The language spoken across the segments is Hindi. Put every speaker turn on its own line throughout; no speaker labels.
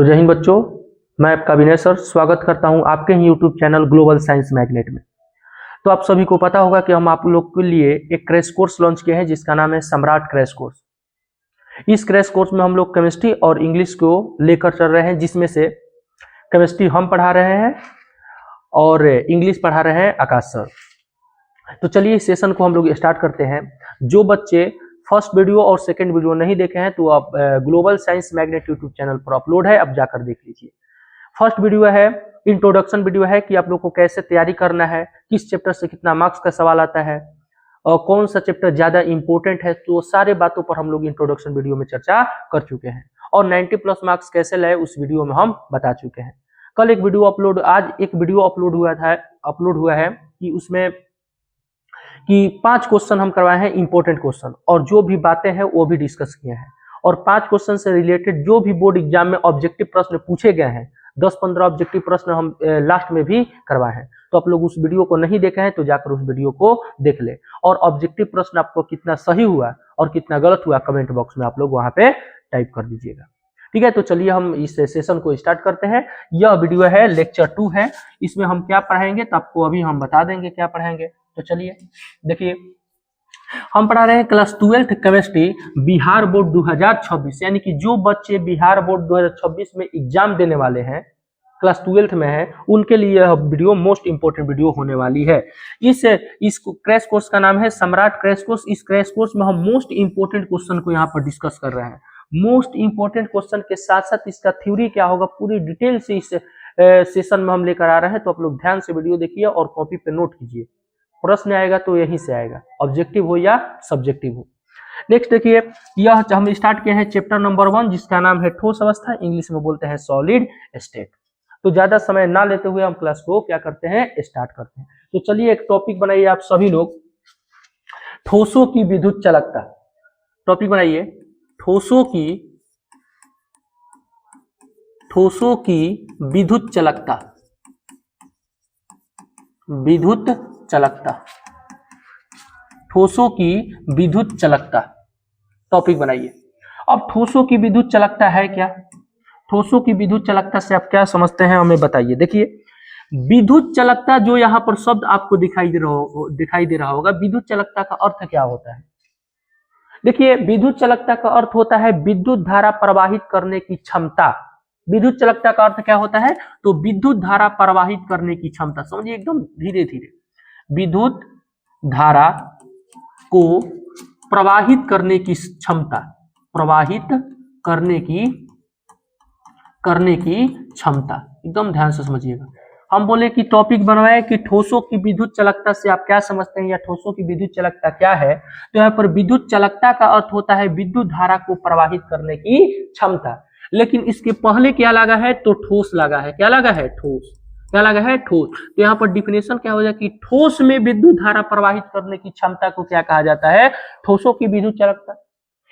तो जय हिंद बच्चों, मैं आपका विनय सर स्वागत करता हूं आपके ही YouTube channel Global Science Magnet में। तो आप सभी को पता होगा कि हम आप लोग के लिए एक क्रैश कोर्स लॉन्च किए हैं जिसका नाम है सम्राट क्रैश कोर्स। इस क्रैश कोर्स में हम लोग केमिस्ट्री और इंग्लिश को लेकर चल रहे हैं, जिसमें से केमिस्ट्री हम पढ़ा रहे हैं और इंग्लिश पढ़ा रहे हैं आकाश सर। तो चलिए इस सेशन को हम लोग स्टार्ट करते हैं। जो बच्चे फर्स्ट वीडियो और सेकंड वीडियो नहीं देखे हैं तो आप global Science magnet YouTube channel पर अपलोड है, आप जाकर देख लीजिए। फर्स्ट वीडियो है इंट्रोडक्शन वीडियो है कि आप लोग को कैसे तैयारी करना है, किस चैप्टर से कितना मार्क्स का सवाल आता है और कौन सा चैप्टर ज्यादा इंपॉर्टेंट है, तो सारे बातों पर हम लोग इंट्रोडक्शन वीडियो में चर्चा कर चुके हैं। और 90+ मार्क्स कैसे लाए उस वीडियो में हम बता चुके हैं। कल एक वीडियो अपलोड, आज एक वीडियो अपलोड हुआ है कि उसमें कि 5 क्वेश्चन हम करवाए हैं इंपॉर्टेंट क्वेश्चन, और जो भी बातें हैं वो भी डिस्कस किए हैं। और 5 क्वेश्चन से रिलेटेड जो भी बोर्ड एग्जाम में ऑब्जेक्टिव प्रश्न पूछे गए हैं, 10-15 ऑब्जेक्टिव प्रश्न हम लास्ट में भी करवाए हैं। तो आप लोग उस वीडियो को नहीं देखे हैं तो जाकर उस वीडियो को देख ले। और ऑब्जेक्टिव प्रश्न आपको कितना सही हुआ और कितना गलत हुआ कमेंट बॉक्स में आप लोग वहां पे टाइप कर दीजिएगा। ठीक है, तो चलिए हम इस सेशन को स्टार्ट करते हैं। यह वीडियो है लेक्चर 2 है। इसमें हम क्या पढ़ाएंगे तो आपको अभी हम बता देंगे क्या पढ़ाएंगे। तो चलिए देखिए, हम पढ़ा रहे हैं class 12th chemistry Bihar board 2026, यानी कि जो बच्चे बिहार बोर्ड 2026 में एग्जाम देने वाले हैं, क्लास 12th में है, उनके लिए यह वीडियो मोस्ट इंपोर्टेंट वीडियो होने वाली है। इस क्रैश कोर्स का नाम है सम्राट क्रैश कोर्स। इस क्रैश कोर्स में हम मोस्ट इंपोर्टेंट क्वेश्चन को यहाँ पर डिस्कस कर रहे हैं। मोस्ट इंपोर्टेंट क्वेश्चन के साथ साथ इसका थ्योरी क्या होगा पूरी डिटेल से इस सेशन में हम लेकर आ रहे हैं। तो आप लोग ध्यान से वीडियो देखिए और कॉपी पे नोट कीजिए। प्रश्न आएगा तो यहीं से आएगा, ऑब्जेक्टिव हो या सब्जेक्टिव हो। नेक्स्ट देखिए, यह हम स्टार्ट किए हैं चैप्टर नंबर 1 जिसका नाम है ठोस अवस्था, इंग्लिश में बोलते हैं सॉलिड स्टेट। तो ज्यादा समय ना लेते हुए हम क्लास को क्या करते हैं, स्टार्ट करते हैं। तो चलिए एक टॉपिक बनाइए आप सभी लोग, ठोसों की विद्युत चालकता। टॉपिक बनाइए ठोसों की विद्युत चालकता। विद्युत चालकता, ठोसों की विद्युत चालकता टॉपिक बनाइए। अब ठोसों की विद्युत चालकता है क्या? ठोसों की विद्युत चालकता से आप क्या समझते हैं हमें बताइए। देखिए, विद्युत चालकता जो यहाँ पर शब्द आपको दिखाई दे रहा होगा, विद्युत चालकता का अर्थ क्या होता है? देखिए, विद्युत चालकता का अर्थ होता है विद्युत धारा प्रवाहित करने की क्षमता। विद्युत चालकता का अर्थ क्या होता है? तो विद्युत धारा प्रवाहित करने की क्षमता। समझिए एकदम धीरे धीरे, विद्युत धारा को प्रवाहित करने की क्षमता, प्रवाहित करने की क्षमता। एकदम ध्यान से समझिएगा। हम बोले कि टॉपिक बनवाए कि ठोसों की विद्युत चालकता से आप क्या समझते हैं या ठोसों की विद्युत चालकता क्या है। तो यहाँ पर विद्युत चालकता का अर्थ होता है विद्युत धारा को प्रवाहित करने की क्षमता। लेकिन इसके पहले क्या लगा है, तो ठोस लगा है। क्या लगा है? ठोस। क्या लगा है? ठोस। तो यहाँ पर डिफिनेशन क्या हो जाए कि ठोस में विद्युत धारा प्रवाहित करने की क्षमता को क्या कहा जाता है? ठोसों की विद्युत चालकता।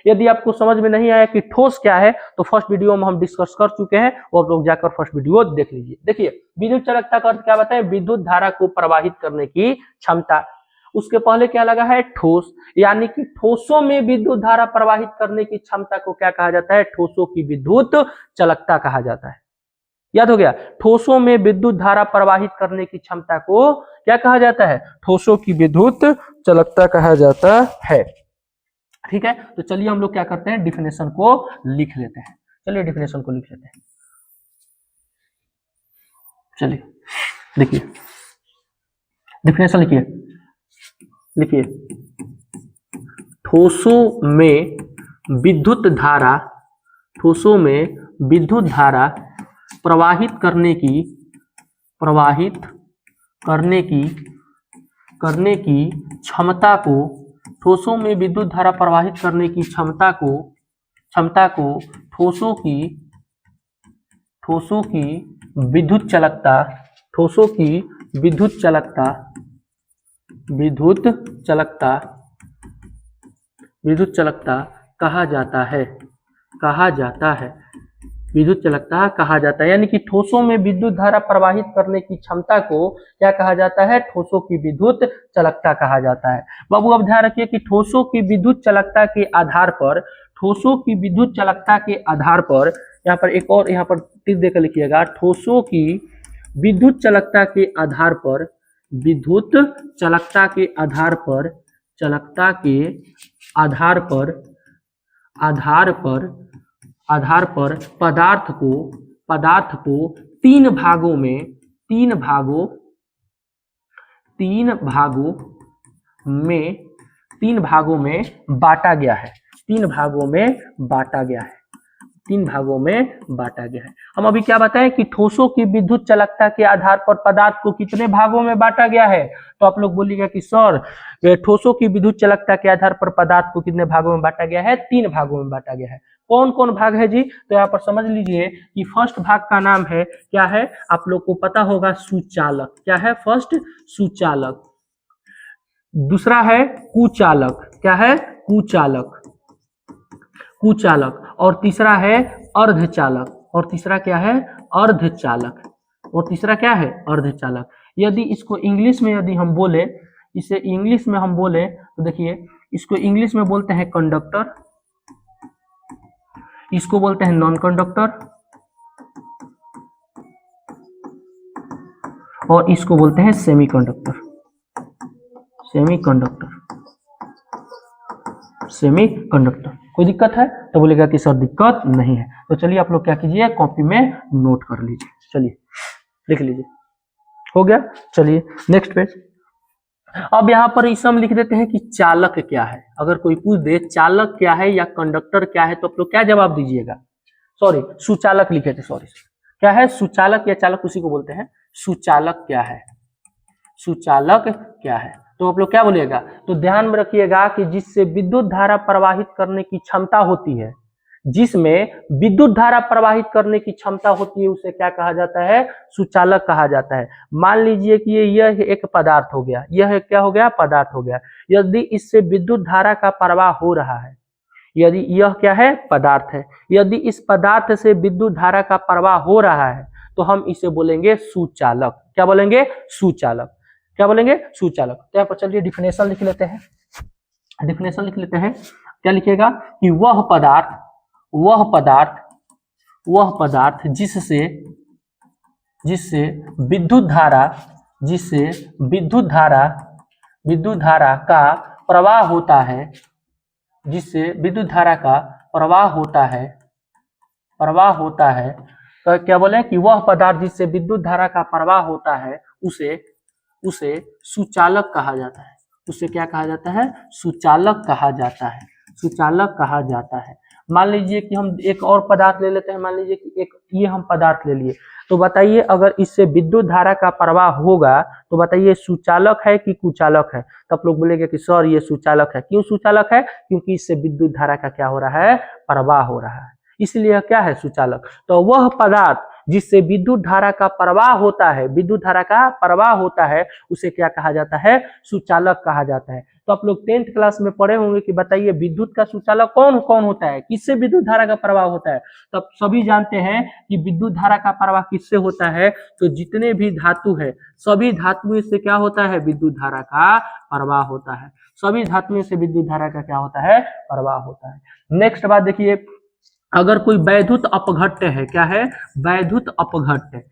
यदि आपको समझ में नहीं आया कि ठोस क्या है तो फर्स्ट वीडियो में हम डिस्कस कर चुके हैं, वो आप लोग जाकर फर्स्ट वीडियो देख लीजिए। देखिए, विद्युत चालकता का अर्थ क्या बताए? विद्युत धारा को प्रवाहित करने की क्षमता। उसके पहले क्या लगा है? ठोस। यानी कि ठोसों में विद्युत धारा प्रवाहित करने की क्षमता को क्या कहा जाता है? ठोसों की विद्युत चालकता कहा जाता है। याद हो गया? ठोसों में विद्युत धारा प्रवाहित करने की क्षमता को क्या कहा जाता है? ठोसों की विद्युत चालकता कहा जाता है। ठीक है, तो चलिए हम लोग क्या करते हैं, डिफिनेशन को लिख लेते हैं। चलिए डिफिनेशन को लिख लेते हैं। चलिए देखिए, डिफिनेशन लिखिए ठोसों में विद्युत धारा प्रवाहित करने की क्षमता को, ठोसों में विद्युत धारा प्रवाहित करने की क्षमता को ठोसों की विद्युत चालकता कहा जाता है। विद्युत चालकता कहा जाता है, यानी कि ठोसों में विद्युत धारा प्रवाहित करने की क्षमता को क्या कहा जाता है? ठोसों की विद्युत चालकता कहा जाता है। बाबू अब ध्यान रखिए कि ठोसों की विद्युत चालकता के आधार पर यहाँ पर एक और यहाँ पर टिक देकर लिखिएगा, ठोसों की विद्युत चालकता के आधार पर, विद्युत चालकता के आधार पर, चालकता के आधार पर, आधार पर पदार्थ को तीन भागों में बांटा गया है। तीन भागों में बांटा गया है। हम अभी क्या बताएं कि ठोसों की विद्युत चालकता के आधार पर पदार्थ को कितने भागों में बांटा गया है। तो आप लोग बोलिएगा कि सर ठोसों की विद्युत चालकता के आधार पर पदार्थ को कितने भागों में बांटा गया है, तीन भागों में बांटा गया है। कौन कौन भाग है जी, तो यहाँ पर समझ लीजिए कि फर्स्ट भाग का नाम है क्या है, आप लोग को पता होगा सुचालक। क्या है, फर्स्ट सुचालक। दूसरा है कुचालक। क्या है, कुचालक। और तीसरा है अर्धचालक। और तीसरा क्या है, अर्धचालक। और तीसरा क्या है, अर्धचालक। यदि इसको इंग्लिश में यदि हम बोले, इसे इंग्लिश में हम बोले तो देखिए, इसको इंग्लिश में बोलते हैं कंडक्टर, इसको बोलते हैं नॉन कंडक्टर, और इसको बोलते हैं सेमीकंडक्टर। सेमीकंडक्टर। कोई दिक्कत है तो बोलेगा कि सर दिक्कत नहीं है। तो चलिए आप लोग क्या कीजिए, कॉपी में नोट कर लीजिए। चलिए लिख लीजिए, हो गया। चलिए नेक्स्ट पेज। अब यहाँ पर इसे हम लिख देते हैं कि चालक क्या है। अगर कोई पूछ दे चालक क्या है या कंडक्टर क्या है, तो आप लोग क्या जवाब दीजिएगा, सॉरी सुचालक लिखे थे, सॉरी। क्या है, सुचालक या चालक उसी को बोलते हैं। सुचालक क्या है, सुचालक क्या है, तो आप लोग क्या बोलिएगा, तो ध्यान में रखिएगा कि जिससे विद्युत धारा प्रवाहित करने की क्षमता होती है, जिसमें विद्युत धारा प्रवाहित करने की क्षमता होती है, उसे क्या कहा जाता है, सुचालक कहा जाता है। मान लीजिए कि यह एक पदार्थ हो गया, यह क्या हो गया, पदार्थ हो गया। यदि इससे विद्युत धारा का प्रवाह हो रहा है, यदि यह क्या है, पदार्थ है, यदि इस पदार्थ से विद्युत धारा का प्रवाह हो रहा है, तो हम इसे बोलेंगे सुचालक। क्या बोलेंगे, सुचालक। क्या बोलेंगे, सुचालक। तो यहाँ पर चलिए डिफिनेशन लिख लेते हैं। डिफिनेशन लिख लेते हैं, क्या लिखिएगा कि वह पदार्थ जिससे विद्युत धारा का प्रवाह होता है, जिससे विद्युत धारा का प्रवाह होता है, तो क्या बोले कि वह पदार्थ जिससे विद्युत धारा का प्रवाह होता है, उसे सुचालक कहा जाता है। उसे क्या कहा जाता है, सुचालक कहा जाता है। सुचालक कहा जाता है। मान लीजिए कि हम एक और पदार्थ ले लेते हैं। मान लीजिए कि एक ये हम पदार्थ ले लिए, तो बताइए अगर इससे विद्युत धारा का प्रवाह होगा, तो बताइए सुचालक है कि कुचालक है। तो आप लोग बोलेंगे कि सर ये सुचालक है। क्यों सुचालक है, क्योंकि इससे विद्युत धारा का क्या हो रहा है, प्रवाह हो रहा है, इसलिए क्या है, सुचालक। तो वह पदार्थ जिससे विद्युत धारा का प्रवाह होता है, विद्युत धारा का प्रवाह होता है, उसे क्या कहा जाता है, सुचालक कहा जाता है। तो आप लोग 10th क्लास में पढ़े होंगे कि बताइए विद्युत का सुचालक कौन कौन होता है, किससे विद्युत धारा का प्रवाह होता है। तब सभी जानते हैं कि विद्युत धारा का प्रवाह किससे होता है, तो जितने भी धातु है, सभी धातुओं से क्या होता है, विद्युत धारा का प्रवाह होता है। सभी धातुओं से विद्युत धारा का क्या होता है, प्रवाह होता है। नेक्स्ट बात देखिए, अगर कोई वैद्युत अपघट्य है, क्या है, वैद्युत अपघट्य,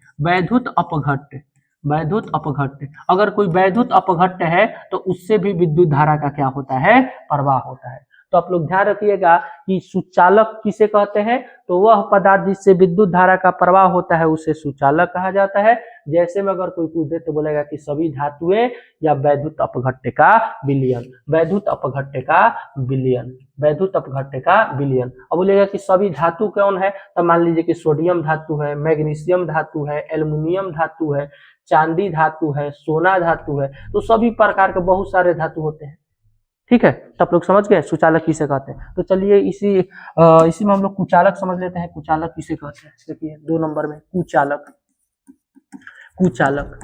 अगर कोई वैद्युत अपघट्य है, तो उससे भी विद्युत धारा का क्या होता है, प्रवाह होता है। तो आप लोग ध्यान रखिएगा कि सुचालक किसे कहते हैं, तो वह पदार्थ जिससे विद्युत धारा का प्रवाह होता है, उसे सुचालक कहा जाता है। जैसे में अगर कोई पूछ दे तो बोलेगा कि सभी धातुएं या वैद्युत अपघट्य का विलयन, वैद्युत अपघट्य का विलयन, वैद्युत अपघट्य का विलयन। अब बोलेगा कि सभी धातु कौन है, तो मान लीजिए कि सोडियम धातु है, मैग्नीशियम धातु है, एल्युमिनियम धातु है, चांदी धातु है, सोना धातु है। तो सभी प्रकार के बहुत सारे धातु होते हैं। ठीक है, तो आप लोग समझ गए सुचालक किसे कहते हैं। तो चलिए इसी में हम लोग कुचालक समझ लेते हैं। कुचालक किसे कहते हैं, देखिए 2 नंबर में कुचालक। कुचालक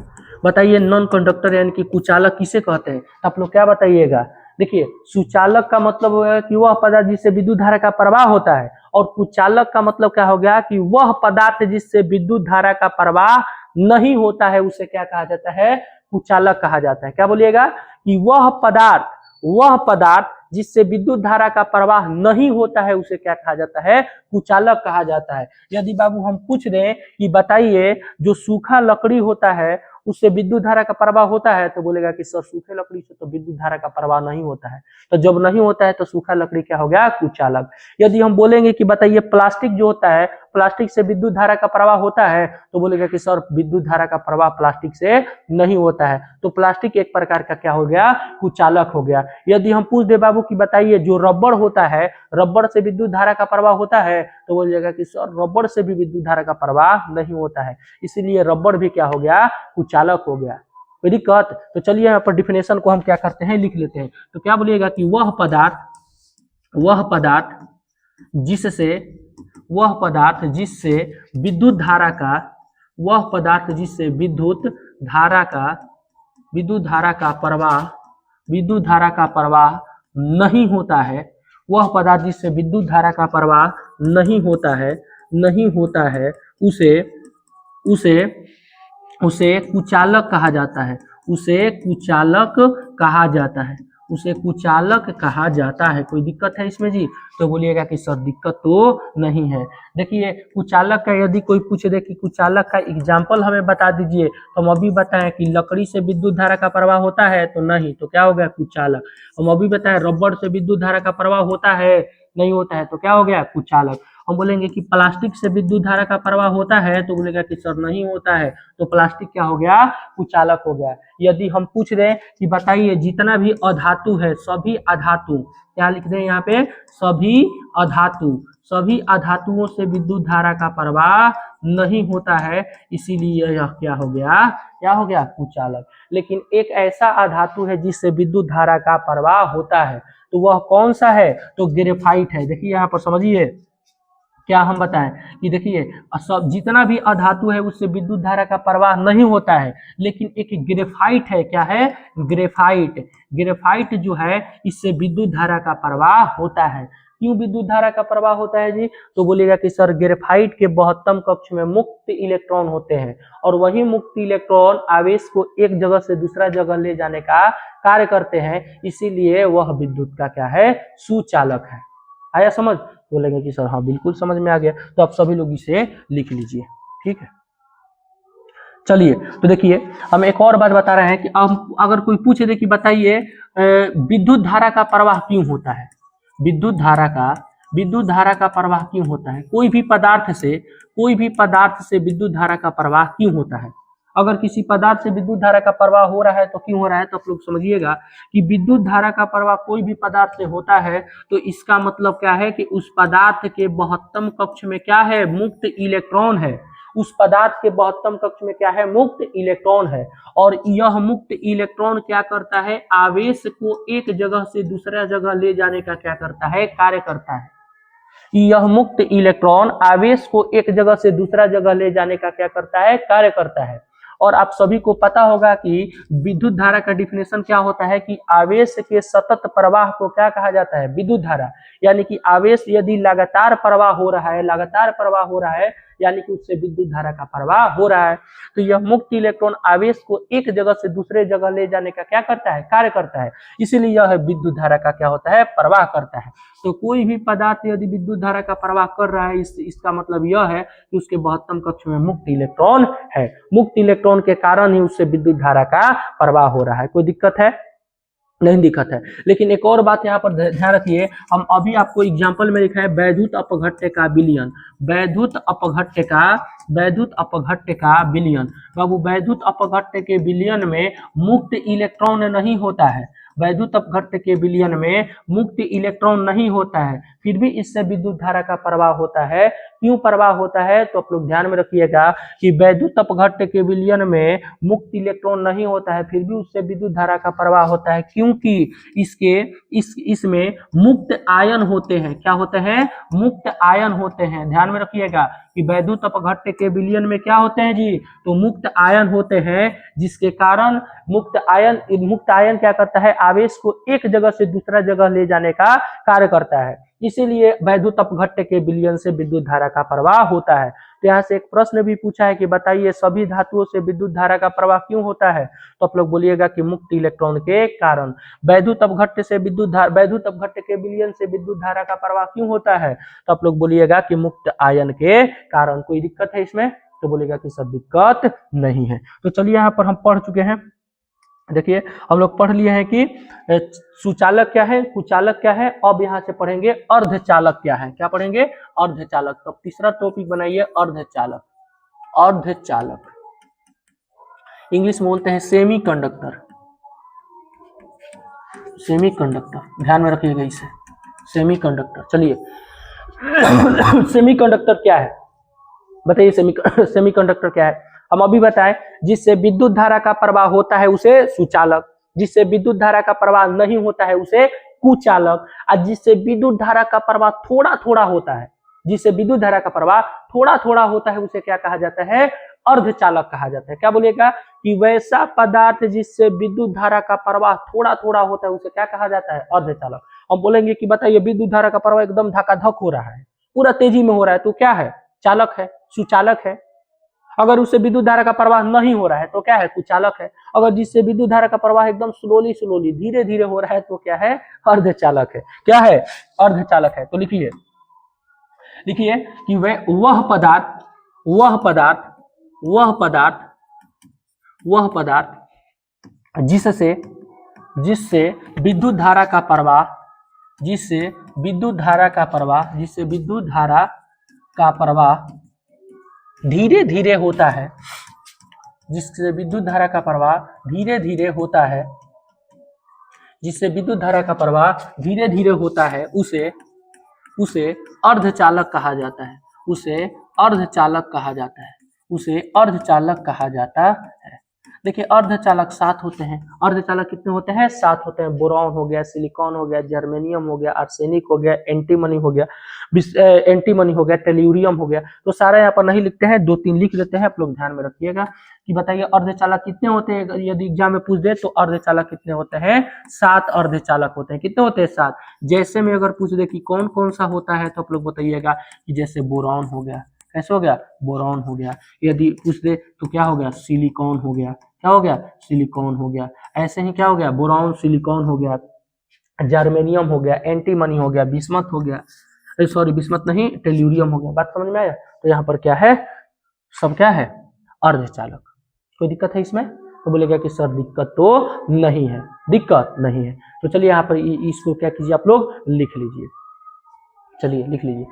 बताइए, नॉन कंडक्टर यानी कि कुचालक किसे कहते हैं, तो आप लोग क्या बताइएगा। देखिए सुचालक का मतलब हो गया कि वह पदार्थ जिससे विद्युत धारा का प्रवाह होता है, और कुचालक का मतलब क्या हो गया कि वह पदार्थ जिससे विद्युत धारा का प्रवाह नहीं होता है, उसे क्या कहा जाता है, कुचालक कहा जाता है। क्या बोलिएगा कि वह पदार्थ जिससे विद्युत धारा का प्रवाह नहीं होता है उसे क्या कहा जाता है? कुचालक कहा जाता है। यदि बाबू हम पूछ दें कि बताइए जो सूखा लकड़ी होता है उससे विद्युत धारा का प्रवाह होता है, तो बोलेगा कि सर सूखे लकड़ी से तो विद्युत धारा का प्रवाह नहीं होता है। तो जब नहीं होता है तो सूखा लकड़ी क्या हो गया? कुचालक। यदि हम बोलेंगे कि बताइए प्लास्टिक जो होता है, प्लास्टिक से विद्युत धारा का प्रवाह होता है, तो बोलेगा कि सर विद्युत धारा का प्रवाह प्लास्टिक से नहीं होता है। तो प्लास्टिक एक प्रकार का क्या हो गया? कुचालक हो गया। यदि हम पूछ दे बाबू कि बताइए जो रबड़ होता है, रबड़ से विद्युत धारा का प्रवाह होता है, तो बोलिएगा कि सर रबड़ से भी विद्युत धारा का प्रवाह नहीं होता है, इसीलिए रबड़ भी क्या हो गया? कुचालक हो गया। कोई दिक्कत? तो चलिए यहाँ पर डिफिनेशन को हम क्या करते हैं, लिख लेते हैं। तो क्या बोलिएगा कि वह पदार्थ जिससे विद्युत धारा का प्रवाह नहीं होता है, वह पदार्थ जिससे विद्युत धारा का प्रवाह नहीं होता है उसे कुचालक कहा जाता है। उसे कुचालक कहा जाता है। कोई दिक्कत है इसमें जी? तो बोलिएगा कि सर दिक्कत तो नहीं है। देखिए कुचालक का यदि कोई पूछ दे कि कुचालक का एग्जाम्पल हमें बता दीजिए, तो हम अभी बताएं कि लकड़ी से विद्युत धारा का प्रवाह होता है, तो नहीं, तो क्या हो गया? कुचालक। हम अभी बताएं रबड़ से विद्युत धारा का प्रवाह होता है, नहीं होता है, तो क्या हो गया? कुचालक। हम बोलेंगे कि प्लास्टिक से विद्युत धारा का प्रवाह होता है, तो बोलेगा कि सर नहीं होता है, तो प्लास्टिक क्या हो गया? कुचालक हो गया। यदि हम पूछ रहे कि बताइए जितना भी अधातु है, सभी अधातु, क्या लिख दें यहाँ पे? सभी अधातुओं से विद्युत धारा का प्रवाह नहीं होता है, इसीलिए यह क्या हो गया? कुचालक। लेकिन एक ऐसा अधातु है जिससे विद्युत धारा का प्रवाह होता है, तो वह कौन सा है? तो ग्रेफाइट है। देखिए यहाँ पर समझिए क्या हम बताएं कि देखिए सब जितना भी अधातु है उससे विद्युत धारा का प्रवाह नहीं होता है, लेकिन एक ग्रेफाइट है। क्या है? ग्रेफाइट जो है इससे विद्युत धारा का प्रवाह होता है। क्यों विद्युत धारा का प्रवाह होता है जी? तो बोलिएगा कि सर ग्रेफाइट के बहुत्तम कक्ष में मुक्त इलेक्ट्रॉन होते हैं, और वही मुक्त इलेक्ट्रॉन आवेश को एक जगह से दूसरा जगह ले जाने का कार्य करते हैं, इसीलिए वह विद्युत का क्या है? सुचालक है। आया समझ? बोलेंगे कि सर हाँ बिल्कुल समझ में आ गया। तो आप सभी लोग इसे लिख लीजिए, ठीक है। चलिए तो देखिए हम एक और बात बता रहे हैं कि अब अगर कोई पूछे दे कि बताइए विद्युत धारा का प्रवाह क्यों होता है? विद्युत धारा का प्रवाह क्यों होता है? कोई भी पदार्थ से विद्युत धारा का प्रवाह क्यों होता है? अगर किसी पदार्थ से विद्युत धारा का प्रवाह हो रहा है तो क्यों हो रहा है? तो आप लोग समझिएगा कि विद्युत धारा का प्रवाह कोई भी पदार्थ से होता है, तो इसका मतलब क्या है कि उस पदार्थ के बहुत्तम कक्ष में क्या है? मुक्त इलेक्ट्रॉन है। उस पदार्थ के बहुत्तम कक्ष में क्या है? मुक्त इलेक्ट्रॉन है। और यह मुक्त इलेक्ट्रॉन क्या करता है? आवेश को एक जगह से दूसरा जगह ले जाने का क्या करता है? कार्य करता है। यह मुक्त इलेक्ट्रॉन आवेश को एक जगह से दूसरा जगह ले जाने का क्या करता है? कार्य करता है। और आप सभी को पता होगा कि विद्युत धारा का डिफिनेशन क्या होता है कि आवेश के सतत प्रवाह को क्या कहा जाता है? विद्युत धारा। यानी कि आवेश यदि लगातार प्रवाह हो रहा है यानी कि उससे विद्युत धारा का प्रवाह हो रहा है। तो यह मुक्त इलेक्ट्रॉन आवेश को एक जगह से दूसरे जगह ले जाने का क्या करता है? कार्य करता है। इसीलिए यह विद्युत धारा का क्या होता है? प्रवाह करता है। तो कोई भी पदार्थ यदि विद्युत धारा का प्रवाह कर रहा है, इसका मतलब यह है कि उसके बहुत्तम कक्ष में मुक्त इलेक्ट्रॉन है। मुक्त इलेक्ट्रॉन के कारण ही उससे विद्युत धारा का प्रवाह हो रहा है। कोई दिक्कत है? नहीं दिक्कत है। लेकिन एक और बात यहाँ पर ध्यान रखिए, हम अभी आपको एग्जाम्पल में लिखा है वैद्युत अपघट्य का विलयन। वैद्युत अपघट्य का विलयन। बाबू वैद्युत अपघट्य के विलयन में मुक्त इलेक्ट्रॉन नहीं होता है। वैद्युत अपघट्य के विलयन में मुक्त इलेक्ट्रॉन नहीं होता है, फिर भी इससे विद्युत धारा का प्रवाह होता है। क्यों प्रवाह होता है? तो आप लोग ध्यान में रखिएगा कि वैद्युत अपघट्य के विलयन में मुक्त इलेक्ट्रॉन नहीं होता है, फिर भी उससे विद्युत धारा का प्रवाह होता है, क्योंकि इसमें मुक्त आयन होते हैं। क्या होते हैं? मुक्त आयन होते हैं। ध्यान में रखिएगा कि वैद्युत अपघट्य के विलयन में क्या होते हैं जी? तो मुक्त आयन होते हैं, जिसके कारण मुक्त आयन क्या करता है? आवेश को एक जगह से दूसरा जगह ले जाने का कार्य करता है। इसीलिए वैद्युत अपघट्य के विलयन से विद्युत धारा का प्रवाह होता है। तो यहाँ से एक प्रश्न भी पूछा है कि बताइए सभी धातुओं से विद्युत धारा का प्रवाह क्यों होता है, तो आप लोग बोलिएगा कि मुक्त इलेक्ट्रॉन के कारण। वैद्युत अपघट्य से वैद्युत अपघट्य के विलयन से विद्युत धारा का प्रवाह क्यों होता है, तो आप लोग बोलिएगा कि मुक्त आयन के कारण। कोई दिक्कत है इसमें, तो बोलेगा कि सब दिक्कत नहीं है। तो चलिए यहाँ पर हम पढ़ चुके हैं, देखिए हम लोग पढ़ लिए हैं कि सुचालक क्या है, कुचालक क्या है। अब यहाँ से पढ़ेंगे अर्धचालक क्या है। क्या पढ़ेंगे, अर्धचालक। तो तीसरा टॉपिक बनाइए अर्धचालक। अर्धचालक इंग्लिश में बोलते हैं सेमी कंडक्टर। सेमी कंडक्टर ध्यान में रखिएगा इसे, सेमी कंडक्टर। चलिए सेमी कंडक्टर क्या है बताइए, सेमी कंडक्टर क्या है। हम अभी बताएं, जिससे विद्युत धारा का प्रवाह होता है उसे सुचालक, जिससे विद्युत धारा का प्रवाह नहीं होता है उसे कुचालक, और जिससे विद्युत धारा का प्रवाह थोड़ा थोड़ा होता है, जिससे विद्युत धारा का प्रवाह थोड़ा थोड़ा होता है उसे क्या कहा जाता है, अर्धचालक कहा जाता है। क्या बोलिएगा कि वैसा पदार्थ जिससे विद्युत धारा का प्रवाह थोड़ा थोड़ा होता है उसे क्या कहा जाता है, अर्धचालक। हम बोलेंगे कि बताइए विद्युत धारा का प्रवाह एकदम धकाधक हो रहा है, पूरा तेजी में हो रहा है, तो क्या है, चालक है, सुचालक है। अगर उससे विद्युत धारा का प्रवाह नहीं हो रहा है तो क्या है, कुचालक है। अगर जिससे विद्युत धारा का प्रवाह एकदम स्लोली धीरे धीरे हो रहा है तो क्या है, अर्धचालक है। क्या है, अर्धचालक है। तो लिखिए कि वह पदार्थ जिससे विद्युत धारा का प्रवाह धीरे धीरे होता है, जिससे विद्युत धारा का प्रवाह धीरे धीरे होता है, जिससे विद्युत धारा का प्रवाह धीरे धीरे होता है, उसे अर्धचालक कहा जाता है, उसे अर्धचालक कहा जाता है, उसे अर्धचालक कहा जाता है। देखिए अर्धचालक 7 होते हैं। अर्धचालक कितने होते हैं, 7 होते हैं। बोरॉन हो गया, सिलिकॉन हो गया, जर्मेनियम हो गया, आर्सेनिक हो गया, एंटीमनी हो गया, टेल्यूरियम हो गया। तो सारा यहाँ पर नहीं लिखते हैं, 2-3 लिख लेते हैं, आप लोग ध्यान में रखिएगा कि बताइए अर्धचालक कितने होते हैं। यदि एग्जाम में पूछ दे तो अर्धचालक कितने होते हैं, 7 अर्धचालक होते हैं। कितने होते हैं, 7। जैसे में अगर पूछ दे कि कौन कौन सा होता है तो आप लोग बताइएगा कि जैसे बोरॉन हो गया, कैसे हो गया, बोरॉन हो गया। यदि पूछ दे तो क्या हो गया, सिलिकॉन हो गया, क्या हो गया, सिलिकॉन हो गया। ऐसे ही क्या हो गया, बोरॉन सिलिकॉन हो गया, जर्मेनियम हो गया, एंटीमनी हो गया, बिस्मथ हो गया, सॉरी बिस्मथ नहीं, टेल्यूरियम हो गया। बात समझ में आया। तो यहाँ पर क्या है, सब क्या है, अर्धचालक। कोई दिक्कत है इसमें, तो बोलेगा कि सर दिक्कत तो नहीं है, दिक्कत नहीं है। तो चलिए यहाँ पर इसको क्या कीजिए, आप लोग लिख लीजिए। चलिए लिख लीजिए,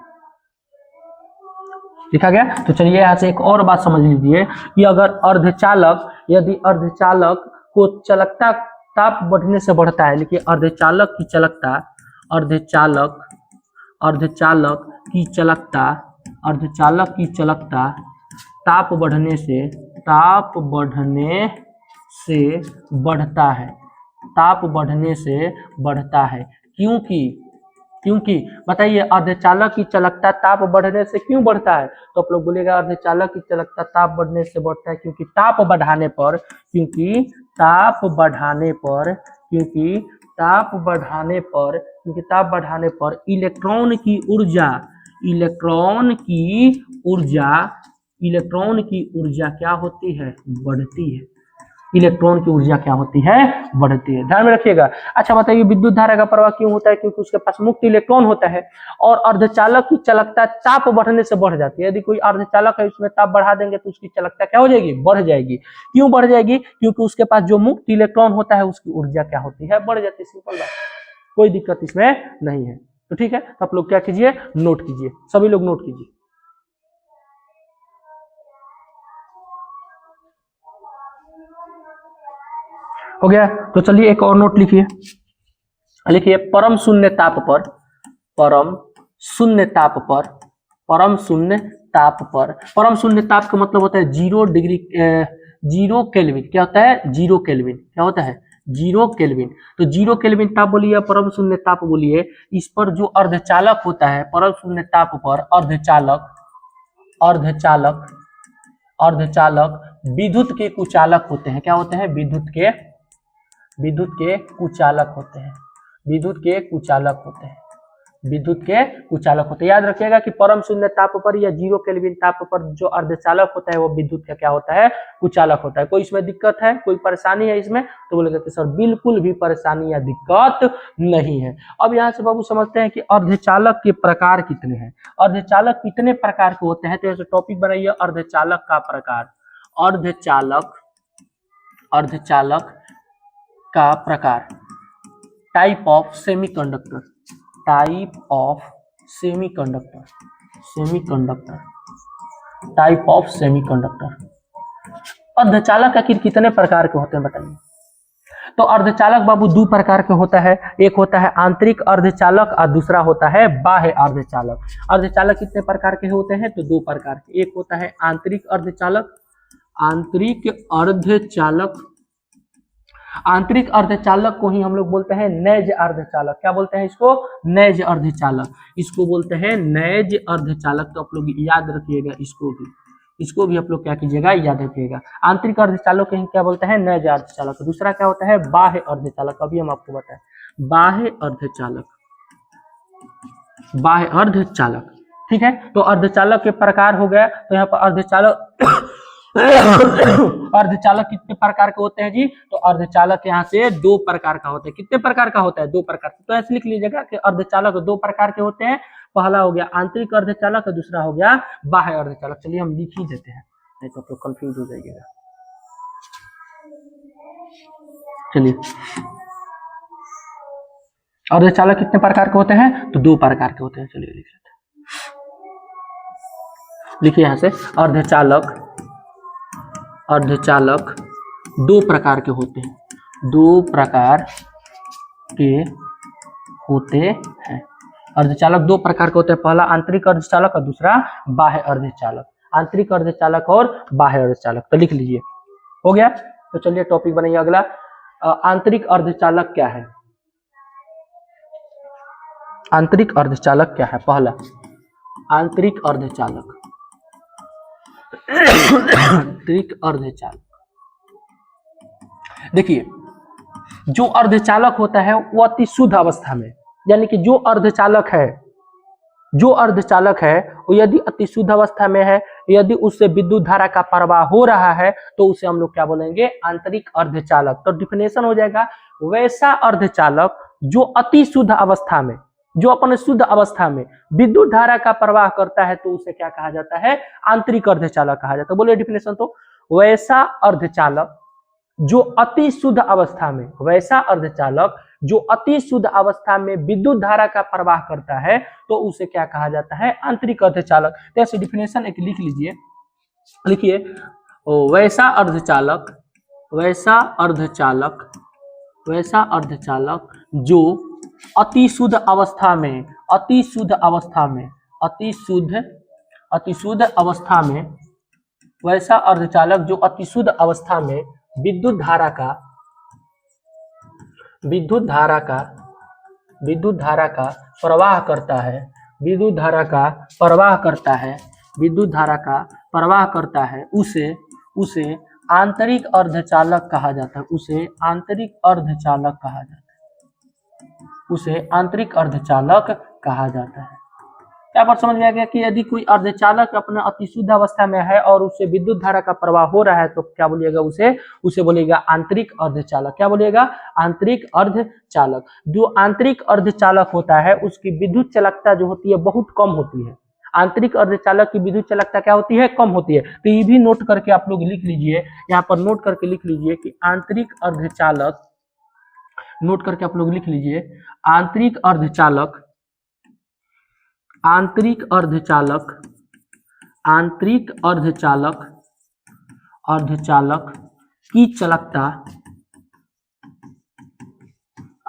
लिखा गया। तो चलिए यहाँ से एक और बात समझ लीजिए कि अगर यदि अर्धचालक को चालकता ताप बढ़ने से बढ़ता है, लिखिए अर्धचालक की चालकता, अर्धचालक की चालकता ताप बढ़ने से बढ़ता है, ताप बढ़ने से बढ़ता है। क्योंकि बताइए अर्धचालक की चालकता ताप बढ़ने से क्यों बढ़ता है, तो आप लोग बोलेगा अर्धचालक की चालकता ताप बढ़ने से बढ़ता है क्योंकि ताप बढ़ाने पर इलेक्ट्रॉन की ऊर्जा क्या होती है, बढ़ती है। इलेक्ट्रॉन की ऊर्जा क्या होती है, बढ़ती है। ध्यान में रखिएगा। अच्छा बताइए विद्युत धारा का प्रवाह क्यों होता है, क्योंकि उसके पास मुक्त इलेक्ट्रॉन होता है। और अर्धचालक की चालकता ताप बढ़ने से बढ़ जाती है। यदि कोई अर्धचालक है उसमें ताप बढ़ा देंगे तो उसकी चालकता क्या हो जाएगी, बढ़ जाएगी। क्यों बढ़ जाएगी, क्योंकि उसके पास जो मुक्त इलेक्ट्रॉन होता है उसकी ऊर्जा क्या होती है, बढ़ जाती है। सिंपल बात, कोई दिक्कत इसमें नहीं है। तो ठीक है, तो आप लोग क्या कीजिए, नोट कीजिए, सभी लोग नोट कीजिए। हो गया। तो चलिए एक और नोट लिखिए, परम शून्य ताप पर, परम शून्य ताप का मतलब होता है 0 डिग्री, 0 केल्विन। क्या होता है, 0 केल्विन। क्या होता है, 0 केल्विन। तो 0 केल्विन ताप बोलिए, परम शून्य ताप बोलिए। इस पर जो अर्धचालक होता है, परम शून्य ताप पर अर्धचालक विद्युत के कुचालक होते हैं। क्या होते हैं, विद्युत के कुचालक होते हैं। विद्युत के कुचालक होते हैं। याद रखिएगा कि परम शून्य ताप पर या 0 केल्विन ताप पर जो अर्धचालक होता है वो विद्युत का क्या होता है, कुचालक होता है। कोई इसमें दिक्कत है, कोई परेशानी है इसमें, तो बोलेगा कि सर बिल्कुल भी परेशानी या दिक्कत नहीं है। अब यहाँ से बाबू समझते हैं कि अर्धचालक के प्रकार कितने हैं, अर्धचालक कितने प्रकार के होते हैं। तो ऐसे टॉपिक बनाइए, अर्धचालक का प्रकार, अर्धचालक, अर्धचालक का प्रकार, type of semiconductor, type of semiconductor, semiconductor, type of semiconductor. अर्धचालक आखिर कितने प्रकार के होते हैं बताइए। तो अर्धचालक बाबू दो प्रकार के होता है, एक होता है आंतरिक अर्धचालक और दूसरा होता है बाह्य अर्धचालक। अर्धचालक कितने प्रकार के होते हैं, तो दो प्रकार के, एक होता है आंतरिक अर्धचालक, आंतरिक अर्धचालक, आंतरिक अर्धचालक को ही हम लोग बोलते हैं नैज अर्धचालक। क्या बोलते हैं इसको, नैज अर्धचालक, इसको बोलते हैं नैज अर्धचालक। तो आप लोग याद रखिएगा, इसको भी आप लोग क्या कीजिएगा, याद रखिएगा। आंतरिक अर्धचालक को क्या बोलते हैं, नैज अर्धचालक। दूसरा क्या होता है, बाह्य अर्धचालक, अभी हम आपको बताएं, बाह्य अर्धचालक, बाह्य अर्धचालक। ठीक है, तो अर्धचालक के प्रकार हो गया। तो यहाँ पर अर्धचालक अर्धचालक कितने प्रकार के होते हैं जी, तो अर्धचालक यहाँ से दो प्रकार का होता है। कितने प्रकार का होता है, दो प्रकार। तो ऐसे लिख लीजिएगा कि अर्धचालक दो प्रकार के होते हैं। पहला हो गया आंतरिक अर्धचालक और दूसरा हो गया बाह्य अर्धचालक। चलिए हम लिख ही देते हैं, नहीं तो आप लोग कंफ्यूज हो जाइएगा। चलिए, अर्धचालक कितने प्रकार के होते हैं, तो दो प्रकार के होते हैं। चलिए लिख लेते हैं, लिखिए यहाँ से, अर्धचालक, अर्धचालक दो प्रकार के होते हैं, दो प्रकार के होते हैं। अर्धचालक दो प्रकार के होते हैं, पहला आंतरिक अर्धचालक और दूसरा बाह्य अर्धचालक। आंतरिक अर्धचालक और बाह्य अर्धचालक, तो लिख लीजिए, हो गया। तो चलिए टॉपिक बनाइए अगला, आंतरिक अर्धचालक क्या है। आंतरिक अर्धचालक क्या है, पहला आंतरिक अर्धचालक, आंतरिक अर्धचालक। देखिए, जो अर्धचालक होता है वो अति शुद्ध अवस्था में, यानी कि जो अर्धचालक है, जो अर्धचालक है वो यदि अति शुद्ध अवस्था में है, यदि उससे विद्युत धारा का प्रवाह हो रहा है, तो उसे हम लोग क्या बोलेंगे, आंतरिक अर्धचालक। तो डिफिनेशन हो जाएगा, वैसा अर्धचालक जो अति शुद्ध अवस्था में, जो अपने शुद्ध अवस्था में विद्युत धारा का प्रवाह करता है, तो उसे क्या कहा जाता है, आंतरिक अर्धचालक कहा जाता है। बोलिए डिफिनेशन, तो वैसा अर्धचालक जो अति शुद्ध अवस्था में, वैसा अर्धचालक जो अति शुद्ध अवस्था में विद्युत धारा का प्रवाह करता है, तो उसे क्या कहा जाता है, आंतरिक अर्धचालक। तो ऐसे डिफिनेशन एक लिख लीजिए, लिखिए, वैसा अर्धचालक, वैसा अर्धचालक, वैसा अर्धचालक जो अति शुद्ध अवस्था में, अति शुद्ध अवस्था में, अति शुद्ध अवस्था में, वैसा अर्धचालक जो अति शुद्ध अवस्था में विद्युत धारा का प्रवाह करता है, विद्युत धारा का प्रवाह करता है, विद्युत धारा का प्रवाह करता है, उसे आंतरिक अर्धचालक कहा जाता है, उसे आंतरिक अर्धचालक कहा जाता है, उसे आंतरिक अर्धचालक कहा जाता है। यहाँ पर समझ में आ गया कि यदि कोई अर्धचालक अपना अति शुद्ध अवस्था में है और उससे विद्युत धारा का प्रवाह हो रहा है, तो क्या बोलिएगा, उसे बोलिएगा आंतरिक अर्धचालक। क्या बोलिएगा, आंतरिक अर्धचालक। जो आंतरिक अर्धचालक होता है उसकी विद्युत चालकता जो होती है बहुत कम होती है। आंतरिक अर्धचालक की विद्युत चालकता क्या होती है, कम होती है। तो ये भी नोट करके आप लोग लिख लीजिए, यहाँ पर नोट करके लिख लीजिए कि आंतरिक अर्धचालक, नोट करके आप लोग लिख लीजिए, आंतरिक अर्धचालक, आंतरिक अर्धचालक, आंतरिक अर्धचालक, अर्धचालक की चालकता,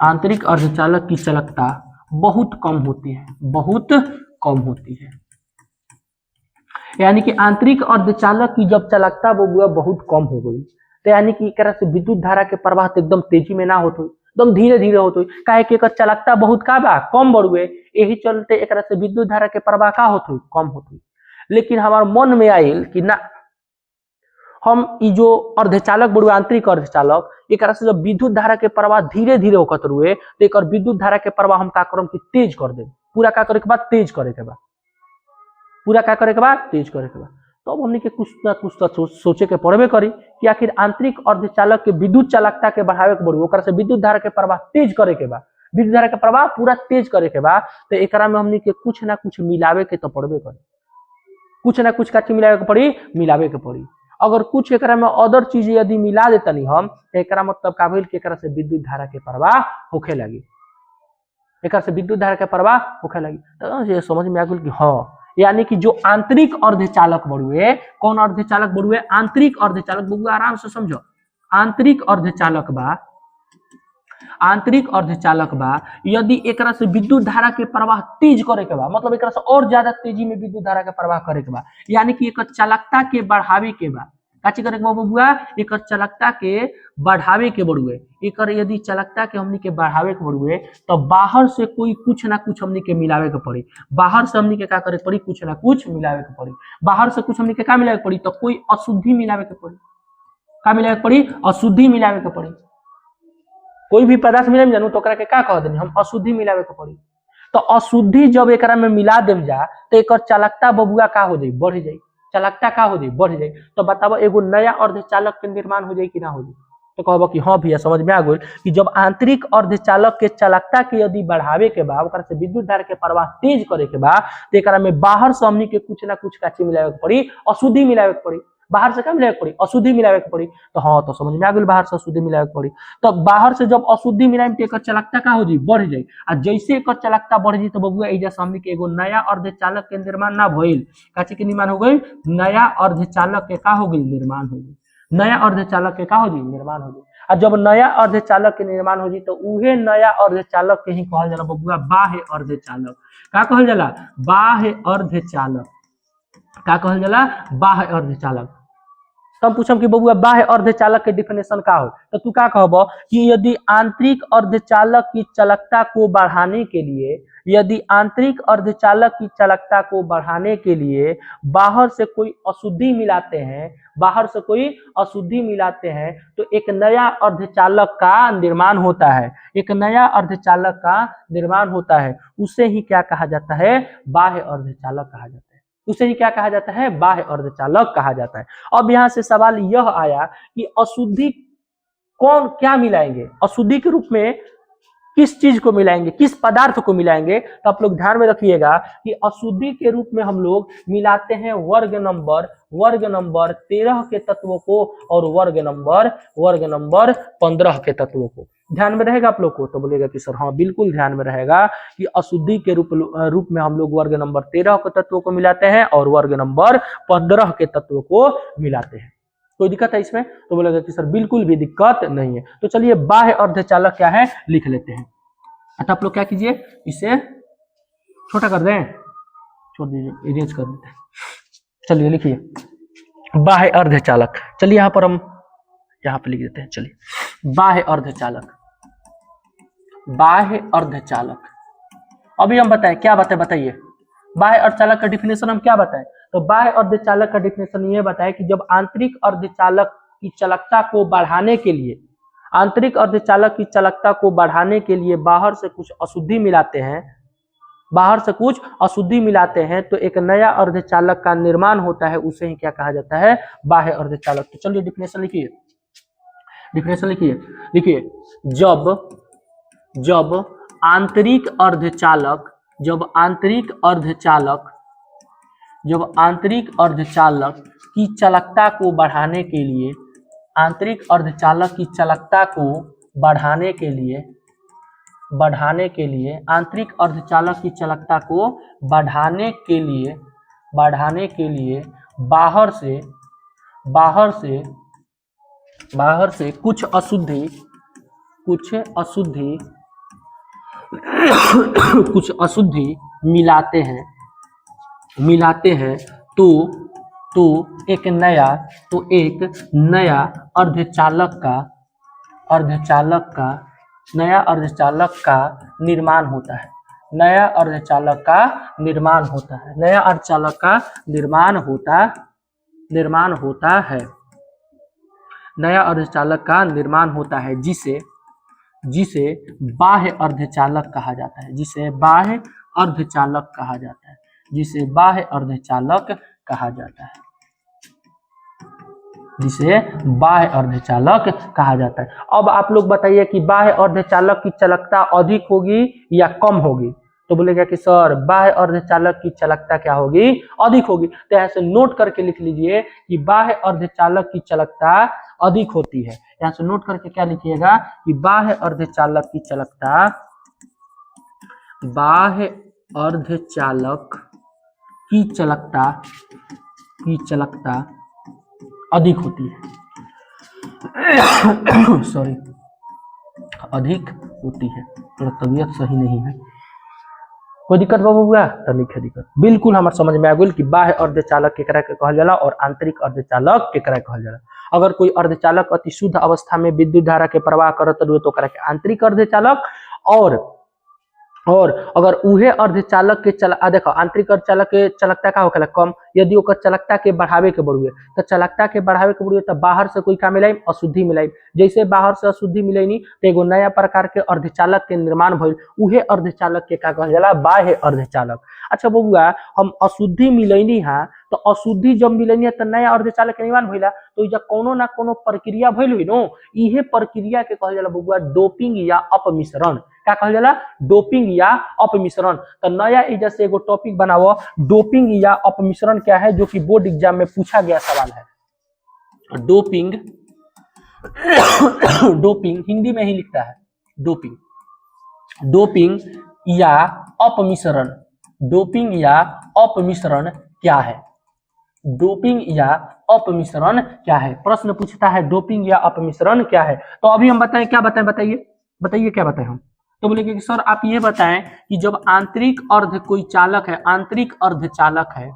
आंतरिक अर्धचालक की चालकता बहुत कम होती है, बहुत कम होती है। यानी कि आंतरिक अर्धचालक की जब चालकता वो बहुत कम हो गई, तो यानी कि एक तरह से विद्युत धारा के प्रवाह तो एकदम तेजी में ना होते, एकदम धीरे धीरे होते, काहे कि चालकता बहुत का बा, कम बढ़ुए, यही चलते एक तरह से विद्युत धारा के प्रवाह का होते, कम होते। लेकिन हमारे मन में आयल कि ना, हम ई जो अर्धचालक बढ़ुए, आंतरिक अर्धचालक, एक तरह से जब विद्युत धारा के प्रवाह धीरे धीरे होकर रुए, तो एक विद्युत धारा के प्रवाह हम का करम की तेज कर दे, पूरा का करे के बाद तेज करे के बाद, पूरा का करे के बाद तेज करे के बाद। तो अब हमने के कुछ ना कुछ तो सोचे के पड़बे करी कि आखिर आंतरिक अर्धचालक के विद्युत चालकता के बढ़ावे के बढ़ू, ओकरा से विद्युत धारा के प्रवाह तेज करे के बाद, विद्युत धारा के प्रवाह पूरा तेज करे के बाद, तो एकरा में हमने के कुछ ना कुछ मिलावे के तो पड़बे करी, कुछ ना कुछ काची मिलावे के पड़ी, मिलावे के पड़ी। अगर कुछ एकरा में अदर चीज यदि मिला देतनी हम, एकरा मतलब का भइल कि एकरा से विद्युत धारा के प्रवाह होखे लगी, एकरा से विद्युत धारा के प्रवाह होखे लगी। तो ये समझ में आ गइल कि हाँ, यानी कि जो आंतरिक अर्धचालक बढ़ुए, कौन अर्धचालक बढ़ुए, आंतरिक अर्धचालक, बबुआ आराम से समझो, आंतरिक अर्धचालक बा, आंतरिक अर्धचालक बा, यदि एकरा से विद्युत धारा के प्रवाह तेज करे के बा, मतलब एकरा से और ज्यादा तेजी में विद्युत धारा के प्रवाह करे के बा, यानी कि एकर चालकता के बढ़ावे के बा, काची करे के बा बबुआ, एकर चालकता के बढ़ावे के बढ़ुए। एकर यदि चालकता के हमनी के बढ़ावे के बढ़ुए तो बाहर से कोई कुछ ना कुछ हमनी के मिलावे के पड़ी, बाहर से हमनी के का करे के पड़ी, कुछ ना कुछ मिलावे के पड़ी, बाहर से कुछ हमनी के का मिलावे के पड़ी, तो कोई अशुद्धि मिलावे के पड़ी, का मिलावे के पड़ी, अशुद्धि मिलावे के पड़ी। कोई भी पदार्थ मिले जानू तो ओकरा के का कह देनी हम, अशुद्धि मिलावे के पड़ी। तो अशुद्धि जब एकरा में मिला देम जा तो एकर चालकता बबुआ का हो जाई, बढ़ जाई, चालकता का हो जाई, बढ़ जाई। तो बताओ एगो नया अर्धचालक के निर्माण हो जाई कि ना हो जाई, तो कहबो कि हाँ भैया समझ में आ गइल कि जब आंतरिक अर्धचालक के चालकता के यदि बढ़ावे के बा, ओकरा से विद्युत धारा के प्रवाह तेज करे के बा, तो एकरा में बाहर से हमनी के कुछ ना कुछ काची मिलावे के पड़ी, अशुद्धि मिलावे के पड़ी, बाहर से क्या मिलावे के पड़ी, अशुद्धि मिलावे के पड़ी। तो हाँ तो समझ में आ गइल, बाहर से अशुद्धि मिलावे के पड़ी। तो बाहर से जब अशुद्धि मिलाएम तो एकर चालकता का हो जाई, बढ़ जाई, आ जैसे एकर चालकता बढ़ जाई तो बबुआ एजा हमनी के एगो नया अर्धचालक के निर्माण ना भइल, काची के निर्माण हो गई, नया अर्धचालक के का हो गई, निर्माण हो गई, नया अर्धचालक के का हो गई, निर्माण हो गई। और जब नया अर्धचालक के निर्माण हो जाई तो उहे नया अर्धचालक के ही कहल जाला बबुआ बाह्य अर्धचालक। का कहल जाला, बाह्य अर्धचालक, का कहल जाला, बाह्य अर्धचालक। तब पूछम कि बबुआ बाह्य अर्धचालक के डिफिनेशन का हो, तो तू का कहबो कि यदि आंतरिक अर्धचालक की चालकता को बढ़ाने के लिए, यदि आंतरिक अर्धचालक की चालकता को बढ़ाने के लिए बाहर से कोई अशुद्धि मिलाते हैं, बाहर से कोई अशुद्धि मिलाते हैं तो एक नया अर्धचालक का निर्माण होता है, एक नया अर्धचालक का निर्माण होता है, उसे ही क्या कहा जाता है, बाह्य अर्धचालक कहा जाता है, उसे ही क्या कहा जाता है, बाह्य अर्धचालक कहा जाता है। अब यहाँ से सवाल यह आया कि अशुद्धि कौन क्या मिलाएंगे, अशुद्धि के रूप में किस चीज को मिलाएंगे, किस पदार्थ को मिलाएंगे, तो आप लोग ध्यान में रखिएगा कि अशुद्धि के रूप में हम लोग मिलाते हैं वर्ग नंबर 13 के तत्वों को और वर्ग नंबर 15 के तत्वों को। ध्यान में रहेगा आप लोग को, तो बोलेगा कि सर हाँ बिल्कुल ध्यान में रहेगा कि अशुद्धि के रूप में हम लोग वर्ग नंबर 13 के तत्वों को मिलाते हैं और वर्ग नंबर 15 के तत्वों को मिलाते हैं। कोई दिक्कत है इसमें, तो बोलेगा कि सर बिल्कुल भी दिक्कत नहीं है। तो चलिए बाह्य अर्धचालक क्या है लिख लेते हैं। अच्छा आप लोग क्या कीजिए, इसे छोटा कर दें, छोड़ दीजिए, इरेज कर देते हैं। चलिए लिखिए बाह्य अर्धचालक, चलिए यहाँ पर हम यहाँ पे लिख देते हैं। चलिए बाह्य अर्धचालक, बाह्य अर्धचालक अभी हम बताएं क्या बताइए बाह्य अर्धचालक का डिफिनेशन हम क्या बताएं, तो बाह्य अर्धचालक का डिफिनेशन ये बताए कि जब आंतरिक अर्धचालक की चालकता को बढ़ाने के लिए, आंतरिक अर्धचालक की चालकता को बढ़ाने के लिए बाहर से कुछ अशुद्धि मिलाते हैं, बाहर से कुछ अशुद्धि मिलाते हैं तो एक नया अर्धचालक का निर्माण होता है, उसे ही क्या कहा जाता है, बाह्य अर्धचालक। तो चलिए डिफिनेशन लिखिए, डिफिनेशन लिखिए जब आंतरिक अर्धचालक की चालकता को बढ़ाने के लिए, आंतरिक अर्धचालक की चालकता को बढ़ाने के लिए, आंतरिक अर्धचालक की चालकता को बढ़ाने के लिए बाहर से कुछ अशुद्धि मिलाते हैं तो एक नया अर्धचालक का निर्माण होता है, नया अर्धचालक का निर्माण होता है, नया अर्धचालक का निर्माण होता है जिसे बाह्य अर्धचालक कहा जाता है, जिसे बाह्य अर्धचालक कहा जाता है, जिसे बाह्य अर्धचालक कहा जाता है, जिसे बाह्य अर्धचालक कहा जाता है। अब आप लोग बताइए कि बाह्य अर्धचालक की चालकता अधिक होगी या कम होगी? तो बोलेगा कि सर बाह्य अर्धचालक की चालकता क्या होगी? अधिक होगी। तो यहाँ से नोट करके लिख लीजिए कि बाह्य अर्धचालक की चालकता अधिक होती है। यहाँ से नोट करके क्या लिखिएगा कि बाह्य अर्धचालक की चालकता, बाह्य अर्धचालक की चालकता अधिक होती है, सॉरी अधिक होती है। थोड़ा तबीयत सही नहीं है, कोई दिक्कत बाबू हुआ तो लिखे दिक्कत। बिल्कुल हमारे समझ में आ गई कि बाह्य अर्धचालक केकरा के कहल जाला और आंतरिक अर्धचालक केकरा कहल जाला। अगर कोई अर्धचालक अति शुद्ध अवस्था में विद्युत धारा के प्रवाह करत रहे तो ओकरा के आंतरिक अर्धचालक, और अगर उहे अर्धचालक के देखो आंतरिक अर्धचालक के चालकता का होखेला कम, यदि ओकर चालकता के बढ़ावे के बढ़ुए तो चालकता के बढ़ावे के बढ़ुए तो बाहर से कोई का मिलाई? अशुद्धि मिलाई। जैसे बाहर से अशुद्धि मिलैनी तो एगो नया प्रकार के अर्धचालक के निर्माण भइल, उहे अर्धचालक के का कहल जाला? बाह्य अर्धचालक। अच्छा बबुआ, हम अशुद्धि मिलैनी है तो अशुद्धि जब मिलैनी है तो नया अर्धचालक के निर्माण भइला, तो जब कोनो ना कोनो प्रक्रिया भइल हुई नो, इहे प्रक्रिया के कहल जाला बबुआ डोपिंग या अपमिश्रण। क्या कहल जाला? डोपिंग या अपमिश्रण। तो नया इधर से एगो टॉपिक बनाओ, डोपिंग या अपमिश्रण क्या है, जो कि बोर्ड एग्जाम में पूछा गया सवाल है। डोपिंग डोपिंग हिंदी में ही लिखता है डोपिंग, डोपिंग या अपमिश्रण, डोपिंग या अपमिश्रण क्या है? डोपिंग या अपमिश्रण क्या है? प्रश्न पूछता है डोपिंग या अपमिश्रण क्या है। तो अभी हम बताएं, क्या बताएं? बताइए क्या बताएं हम? तो बोलेंगे कि सर आप ये बताएं कि जब आंतरिक अर्ध कोई चालक है, आंतरिक अर्धचालक है,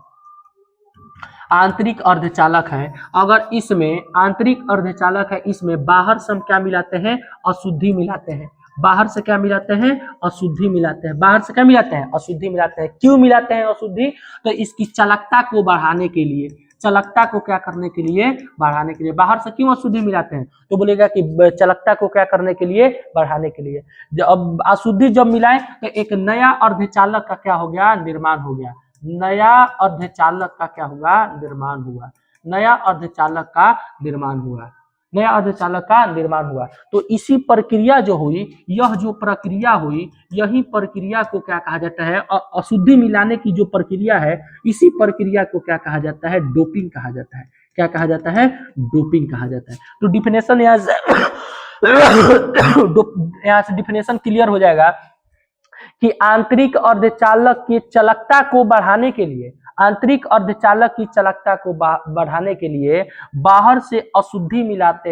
आंतरिक अर्धचालक है, अगर इसमें आंतरिक अर्धचालक है, इसमें बाहर से हम क्या मिलाते हैं? अशुद्धि मिलाते हैं। बाहर से क्या मिलाते हैं? अशुद्धि मिलाते हैं। बाहर से क्या मिलाते हैं? अशुद्धि मिलाते हैं। क्यों मिलाते हैं अशुद्धि? तो इसकी चालकता को बढ़ाने के लिए, चालकता को क्या करने के लिए? बढ़ाने के लिए। बाहर से क्यों अशुद्धि मिलाते हैं? तो बोलेगा कि चालकता को क्या करने के लिए? बढ़ाने के लिए। जब अशुद्धि जब मिलाएं तो एक नया अर्धचालक का क्या हो गया? निर्माण हो गया। नया अर्धचालक का क्या हुआ? निर्माण हुआ। नया अर्धचालक का निर्माण हुआ। नया अर्धचालक का निर्माण हुआ। तो इसी प्रक्रिया जो हुई, यह जो प्रक्रिया हुई, यही प्रक्रिया को क्या कहा जाता है? अशुद्धि मिलाने की जो प्रक्रिया है, इसी प्रक्रिया को क्या कहा जाता है? डोपिंग कहा जाता है। क्या कहा जाता है? डोपिंग कहा जाता है। तो डिफिनेशन यहाँ से डिफिनेशन क्लियर हो जाएगा कि आंतरिक अर्धचालक की चालकता को बढ़ाने के लिए, आंतरिक अर्धचालक की चालकता को बढ़ाने के लिए बाहर से अशुद्धि मिलाते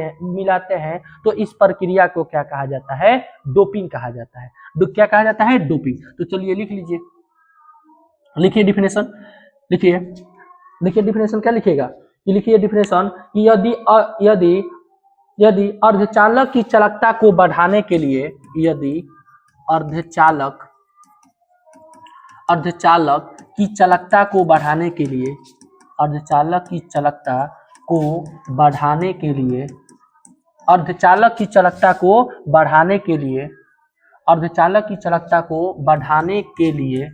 हैं तो इस प्रक्रिया को क्या कहा जाता है? डोपिंग कहा जाता है। क्या कहा जाता है? डोपिंग। तो चलिए लिख लीजिए, लिखिए डिफिनेशन, लिखिए डिफिनेशन। क्या लिखिएगा? लिखिए डिफिनेशन कि यदि अर्धचालक की चालकता को बढ़ाने के लिए, यदि अर्धचालक की चालकता को बढ़ाने के लिए, अर्धचालक की चालकता को बढ़ाने के लिए, अर्धचालक की चालकता को बढ़ाने के लिए, अर्धचालक की चालकता को बढ़ाने के लिए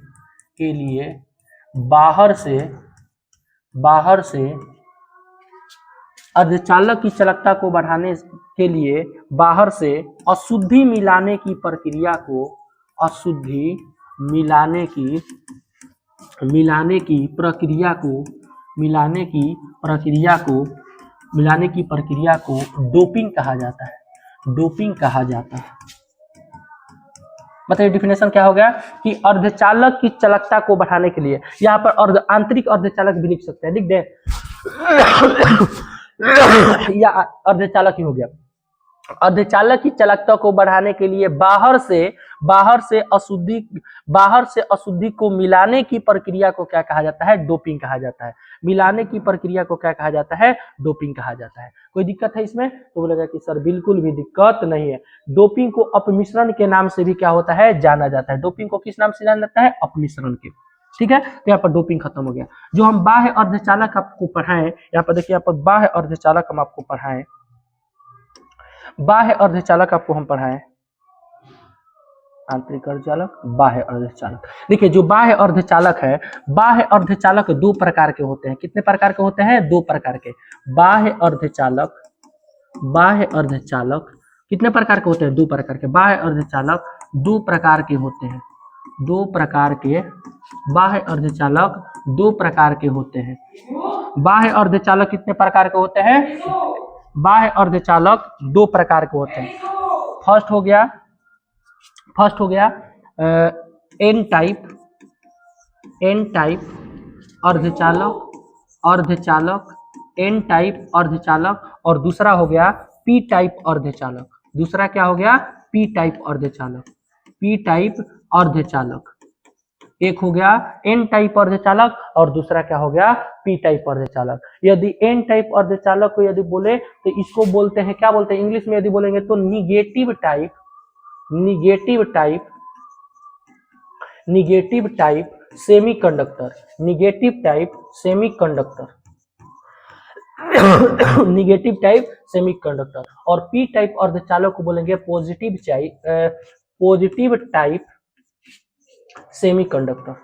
बाहर से अर्धचालक की चालकता को बढ़ाने के लिए बाहर से अशुद्धि मिलाने की प्रक्रिया को, अशुद्धि मिलाने की प्रक्रिया को डोपिंग कहा जाता है। डोपिंग कहा जाता है। बताइए डिफिनेशन क्या हो गया कि अर्धचालक की चालकता को बढ़ाने के लिए, यहाँ पर आंतरिक अर्धचालक भी लिख सकते हैं, लिख दे या अर्धचालक ही हो गया। अर्धचालक की चालकता को बढ़ाने के लिए बाहर से अशुद्धि को मिलाने की प्रक्रिया को क्या कहा जाता है? डोपिंग कहा जाता है। मिलाने की प्रक्रिया को क्या कहा जाता है? डोपिंग कहा जाता है। कोई दिक्कत है इसमें? तो बोलेगा कि सर बिल्कुल भी दिक्कत नहीं है। डोपिंग को अपमिश्रण के नाम से भी क्या होता है? जाना जाता है। डोपिंग को किस नाम से जाना जाता है? अपमिश्रण के। ठीक है, तो यहाँ पर डोपिंग खत्म हो गया। जो हम बाह्य अर्धचालक आपको पढ़ाएं, यहाँ पर देखिए, यहाँ पर बाह्य अर्धचालक हम आपको पढ़ाएं, बाह्य अर्धचालक आपको हम पढ़ाएं, आंतरिक अर्धचालक, बाह्य अर्धचालक। देखिए जो बाह्य अर्धचालक है, बाह्य अर्धचालक दो प्रकार के होते हैं। कितने प्रकार के होते हैं? दो प्रकार के। बाह्य अर्धचालक, बाह्य अर्धचालक कितने प्रकार के होते हैं? दो प्रकार के। बाह्य अर्धचालक दो प्रकार के होते हैं, दो प्रकार के बाह्य अर्धचालक दो प्रकार के होते हैं। बाह्य अर्धचालक कितने प्रकार के होते हैं? बाह्य अर्धचालक दो प्रकार के होते हैं। फर्स्ट हो गया एन टाइप अर्धचालक एन टाइप अर्धचालक, और दूसरा हो गया पी टाइप अर्धचालक। दूसरा क्या हो गया? पी टाइप अर्धचालक। एक हो गया एन टाइप अर्धचालक और दूसरा क्या हो गया? पी टाइप अर्धचालक। यदि एन टाइप अर्धचालक को यदि बोले तो इसको बोलते हैं, क्या बोलते हैं इंग्लिश में? यदि बोलेंगे तो negative type semiconductor, negative type semiconductor. और पी टाइप अर्धचालक को बोलेंगे positive type semiconductor.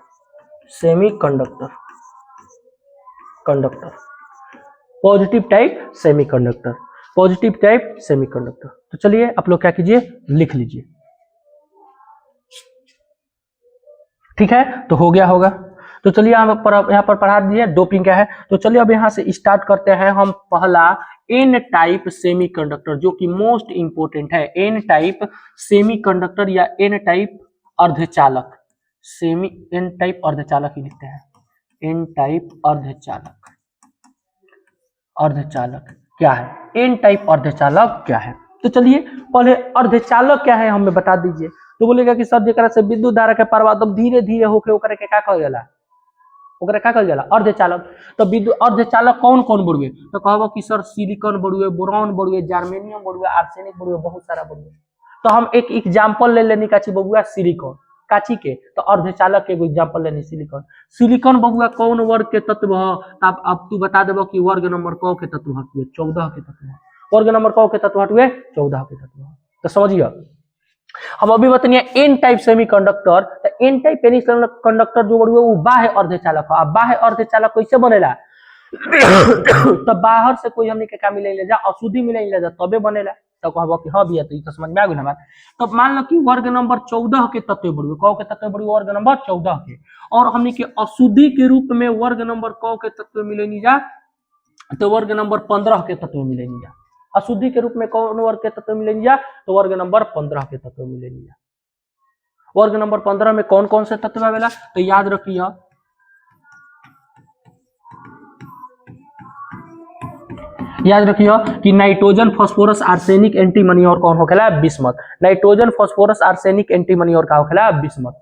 Positive type semiconductor. तो चलिए आप लोग क्या कीजिए, लिख लीजिए। ठीक है, तो हो गया होगा। तो चलिए यहाँ पर पढ़ा दिए डोपिंग क्या है। तो चलिए अब यहाँ से स्टार्ट करते हैं हम पहला एन टाइप सेमीकंडक्टर, जो कि मोस्ट इंपोर्टेंट है। एन टाइप सेमीकंडक्टर या एन टाइप अर्धचालक, एन टाइप अर्धचालक ही लिखते हैं। एन टाइप अर्धचालक क्या है? एन टाइप अर्धचालक क्या है? तो चलिए पहले अर्धचालक क्या है हमें बता दीजिए। तो बोलेगा कि सर जेकरा से विद्युत धारा के प्रवाह तब धीरे धीरे होके ओकरा के का कहल जाला? ओकरा का कहल जाला? अर्धचालक। तो विद्युत अर्धचालक कौन कौन बड़ुए? तो कहबो कि सर सिलिकॉन बड़ुए, बोरॉन बड़ुए, जर्मेनियम बड़ुए, आर्सेनिक बड़ुए, बहुत सारा बड़ुए। तो हम एक एग्जांपल ले लेनी काची बबुआ सिलिकॉन काची के, तो अर्धचालक के एगो एग्जांपल लेनी सिलिकॉन। सिलिकॉन बबुआ कौन वर्ग के तत्व है? अब तू बता देबो कि वर्ग नंबर क के तत्व हटुए 14 के तत्व। वर्ग नंबर क के तत्व हटुए 14 के तत्व। तो समझिए हम अभी बताइए एन टाइप सेमीकंडक्टर। तो एन टाइप सेमीकंडक्टर जो बड़ुए वो बाह्य अर्धचालक है। बाह्य अर्धचालक कैसे बनेला? तो बाहर से कोई हमने के का मिले ले जा, अशुद्धि मिले ले जा तबे बनेला। तो कहबो कि हां भैया, तो ई तो समझ में आ गेल हमार। तो मान लो कि वर्ग नंबर 14 के तत्व बड़ुए, क के तत्व बड़ुए वर्ग नंबर 14 के, और हमने के अशुद्धि के रूप में वर्ग नंबर क के तत्व मिले नहीं जा, तो वर्ग नंबर 15 के तत्व मिले नहीं जा। अशुद्धि के रूप में कौन वर्ग के तत्व मिले नहीं जा? तो वर्ग नंबर 15 के तत्व मिले नहीं जा। वर्ग नंबर 15 में कौन कौन से तत्व आवेला? तो याद रखिए, कि नाइट्रोजन, फास्फोरस, आर्सेनिक, एंटीमनी और कौन होखेला? Bismuth. Nitrogen, phosphorus, arsenic, antimony और का होखेला? बिस्मथ।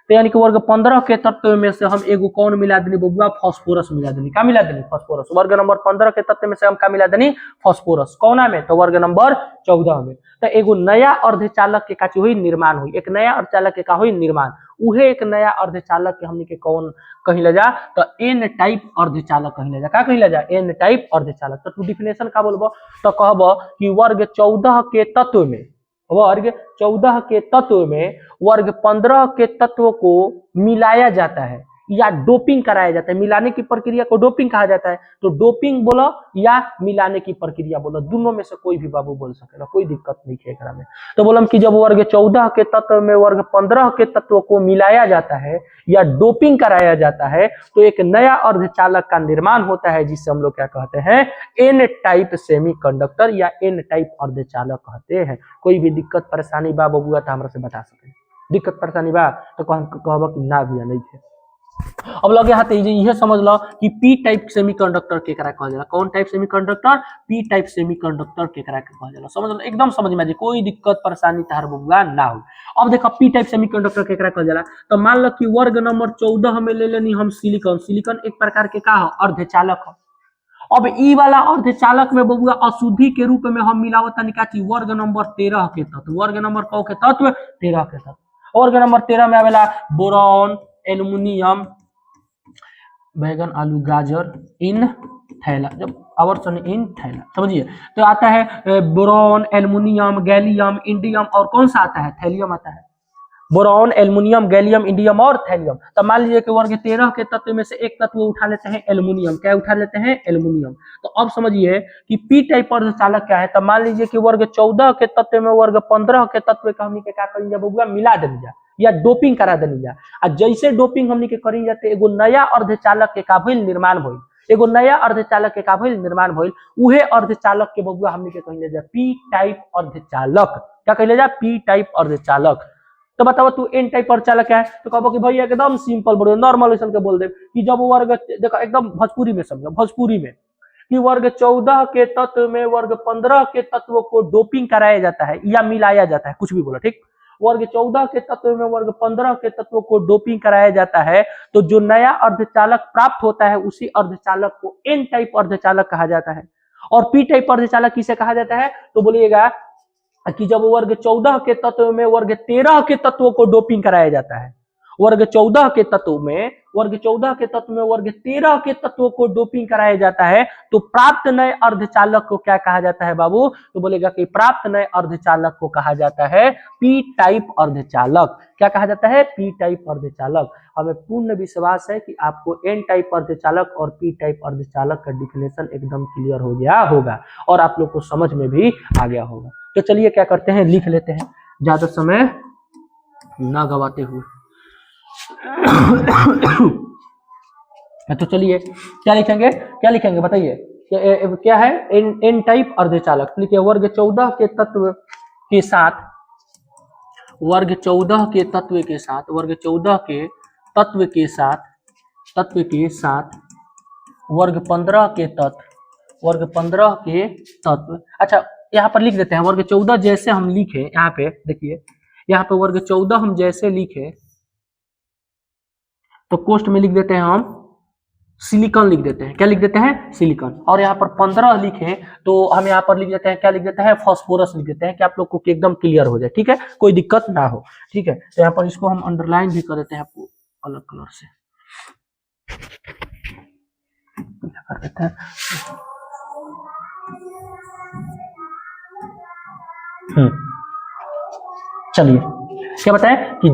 तो यानी कि वर्ग 15 के तत्व में से हम एगो कौन मिला देनी बबुआ? फास्फोरस मिला देनी। का मिला देनी? फास्फोरस। वर्ग नंबर 15 के तत्व में से हम का मिला देनी? फास्फोरस। कौना में? तो वर्ग नंबर 14 में। तो एगो नया अर्धचालक के काची हुई? निर्माण हुई। एक नया अर्धचालक के का हुई? निर्माण। उहे एक नया अर्धचालक के हमनी के कौन कहिला जा? तो एन टाइप अर्धचालक कहिला जा। का कहिला जा? एन टाइप अर्धचालक। तो तू डिफिनेशन का बोलबो? तो कहबो कि वर्ग 14 के तत्व में, वर्ग 14 के तत्व में वर्ग 15 के तत्व को मिलाया जाता है या डोपिंग कराया जाता है। मिलाने की प्रक्रिया को डोपिंग कहा जाता है। तो डोपिंग बोलो या मिलाने की प्रक्रिया बोलो, दोनों में से कोई भी बाबू बोल सकेला, कोई दिक्कत नहीं है एकरा में। तो बोलम कि जब वर्ग 14 के तत्व में वर्ग 15 के तत्व को मिलाया जाता है या डोपिंग कराया जाता है, तो एक नया अर्धचालक का निर्माण होता है, जिसे हम लोग क्या कहते हैं? एन टाइप सेमीकंडक्टर या एन टाइप अर्धचालक कहते हैं। कोई भी दिक्कत परेशानी बा बबुआ तो हमरा से बता सके। दिक्कत परेशानी बा तो कहबो कि ना भैया नहीं है। अब लगे हाथ ये समझ लो कि पी टाइप सेमीकंडक्टर केकरा कहल जाला। कौन type semiconductor? P type semiconductor केकरा कहल जाला। समझ लो, एकदम समझ में आ जाए, कोई दिक्कत परेशानी तार बबुआ ना हो। अब देखो पी टाइप सेमीकंडक्टर केकरा कहल जाला। तो मान लो कि वर्ग नंबर 14 में ले लेनी हम सिलिकॉन। सिलिकॉन एक प्रकार के का हो? अर्धचालक हो। अब ई वाला अर्धचालक में बबुआ अशुद्धि के रूप में हम मिलावत निकाची वर्ग नंबर 13 के तत्व। वर्ग नंबर कौ के तत्व? 13 के तत्व। वर्ग नंबर 13 में आवेला बोरॉन, एल्युमिनियम, बैगन, आलू, गाजर, इन थैला। जब आवर्तन इन थैला समझिए, तो आता है बोरॉन, एल्युमिनियम, गैलियम, इंडियम और कौन सा आता है? थैलियम आता है। बोरॉन, एल्युमिनियम, गैलियम, इंडियम और थैलियम। तो मान लीजिए कि वर्ग 13 के तत्व में से एक तत्व उठा लेते हैं एल्युमिनियम। क्या उठा लेते हैं? एल्युमिनियम। तो अब समझिए कि पी टाइप अर्धचालक क्या है। तो मान लीजिए कि वर्ग 14 के तत्व में वर्ग 15 के तत्व का हमने क्या करेंगे बबुआ, मिला देंगे या डोपिंग करा देंगे। आ जैसे डोपिंग हमने के करी जाते एगो नया अर्धचालक के का भइल निर्माण भइल, एगो नया अर्धचालक के का भइल निर्माण भइल। उहे अर्धचालक के बबुआ हमने के कहिल जा पी टाइप अर्धचालक। क्या कहले जा? पी टाइप अर्धचालक। तो बताओ तू एन टाइप अर्धचालक क्या है? तो कहबो कि भैया एकदम सिंपल बोलो, नॉर्मल ऐसा के बोल दे कि जब वर्ग, देखो एकदम भोजपुरी में समझो, भोजपुरी में कि वर्ग 14 के तत्व में वर्ग 15 के तत्व को डोपिंग कराया जाता है या मिलाया जाता है, कुछ भी बोलो, ठीक। वर्ग 14 के तत्व में वर्ग 15 के तत्व को डोपिंग कराया जाता है, तो जो नया अर्धचालक प्राप्त होता है उसी अर्धचालक को एन टाइप अर्धचालक कहा जाता है। और पी टाइप अर्धचालक किसे कहा जाता है? तो बोलिएगा कि जब वर्ग 14 के तत्व में वर्ग 13 के तत्वों को डोपिंग कराया जाता है, वर्ग 14 के तत्व में वर्ग 14 के तत्व में वर्ग 13 के तत्वों को डोपिंग कराया जाता है, तो प्राप्त नए अर्धचालक को क्या कहा जाता है बाबू? तो बोलेगा कि प्राप्त नए अर्धचालक को कहा जाता है पी टाइप अर्धचालक। क्या कहा जाता है? पी टाइप अर्धचालक। हमें पूर्ण विश्वास है कि आपको एन टाइप अर्धचालक और पी टाइप अर्धचालक का डिफिनेशन एकदम क्लियर हो गया होगा और आप लोग को समझ में भी आ गया होगा। तो चलिए क्या करते हैं, लिख लेते हैं ज्यादा समय ना गवाते हुए। तो चलिए क्या लिखेंगे, क्या लिखेंगे बताइए? क्या है? एन टाइप अर्धचालक। लिखिए वर्ग 14 के तत्व के साथ, वर्ग 14 के तत्व के साथ, वर्ग 14 के तत्व के साथ, तत्व के साथ वर्ग 15 के तत्व, वर्ग 15 के तत्व। अच्छा यहाँ पर लिख देते हैं वर्ग 14 जैसे हम लिखे, यहाँ पे देखिए, यहाँ पे वर्ग 14 हम जैसे लिखे तो कोष्ठ में लिख देते हैं हम सिलिकॉन लिख देते हैं। क्या लिख देते हैं? सिलिकॉन। और यहाँ पर 15 लिखे तो हम यहाँ पर लिख देते हैं, क्या लिख देते हैं? फास्फोरस लिख देते हैं कि आप लोग को एकदम क्लियर हो जाए, ठीक है, कोई दिक्कत ना हो, ठीक है। तो यहाँ पर इसको हम अंडरलाइन भी कर देते हैं आपको अलग कलर से कर देते हैं। चलिए क्या बताएं कि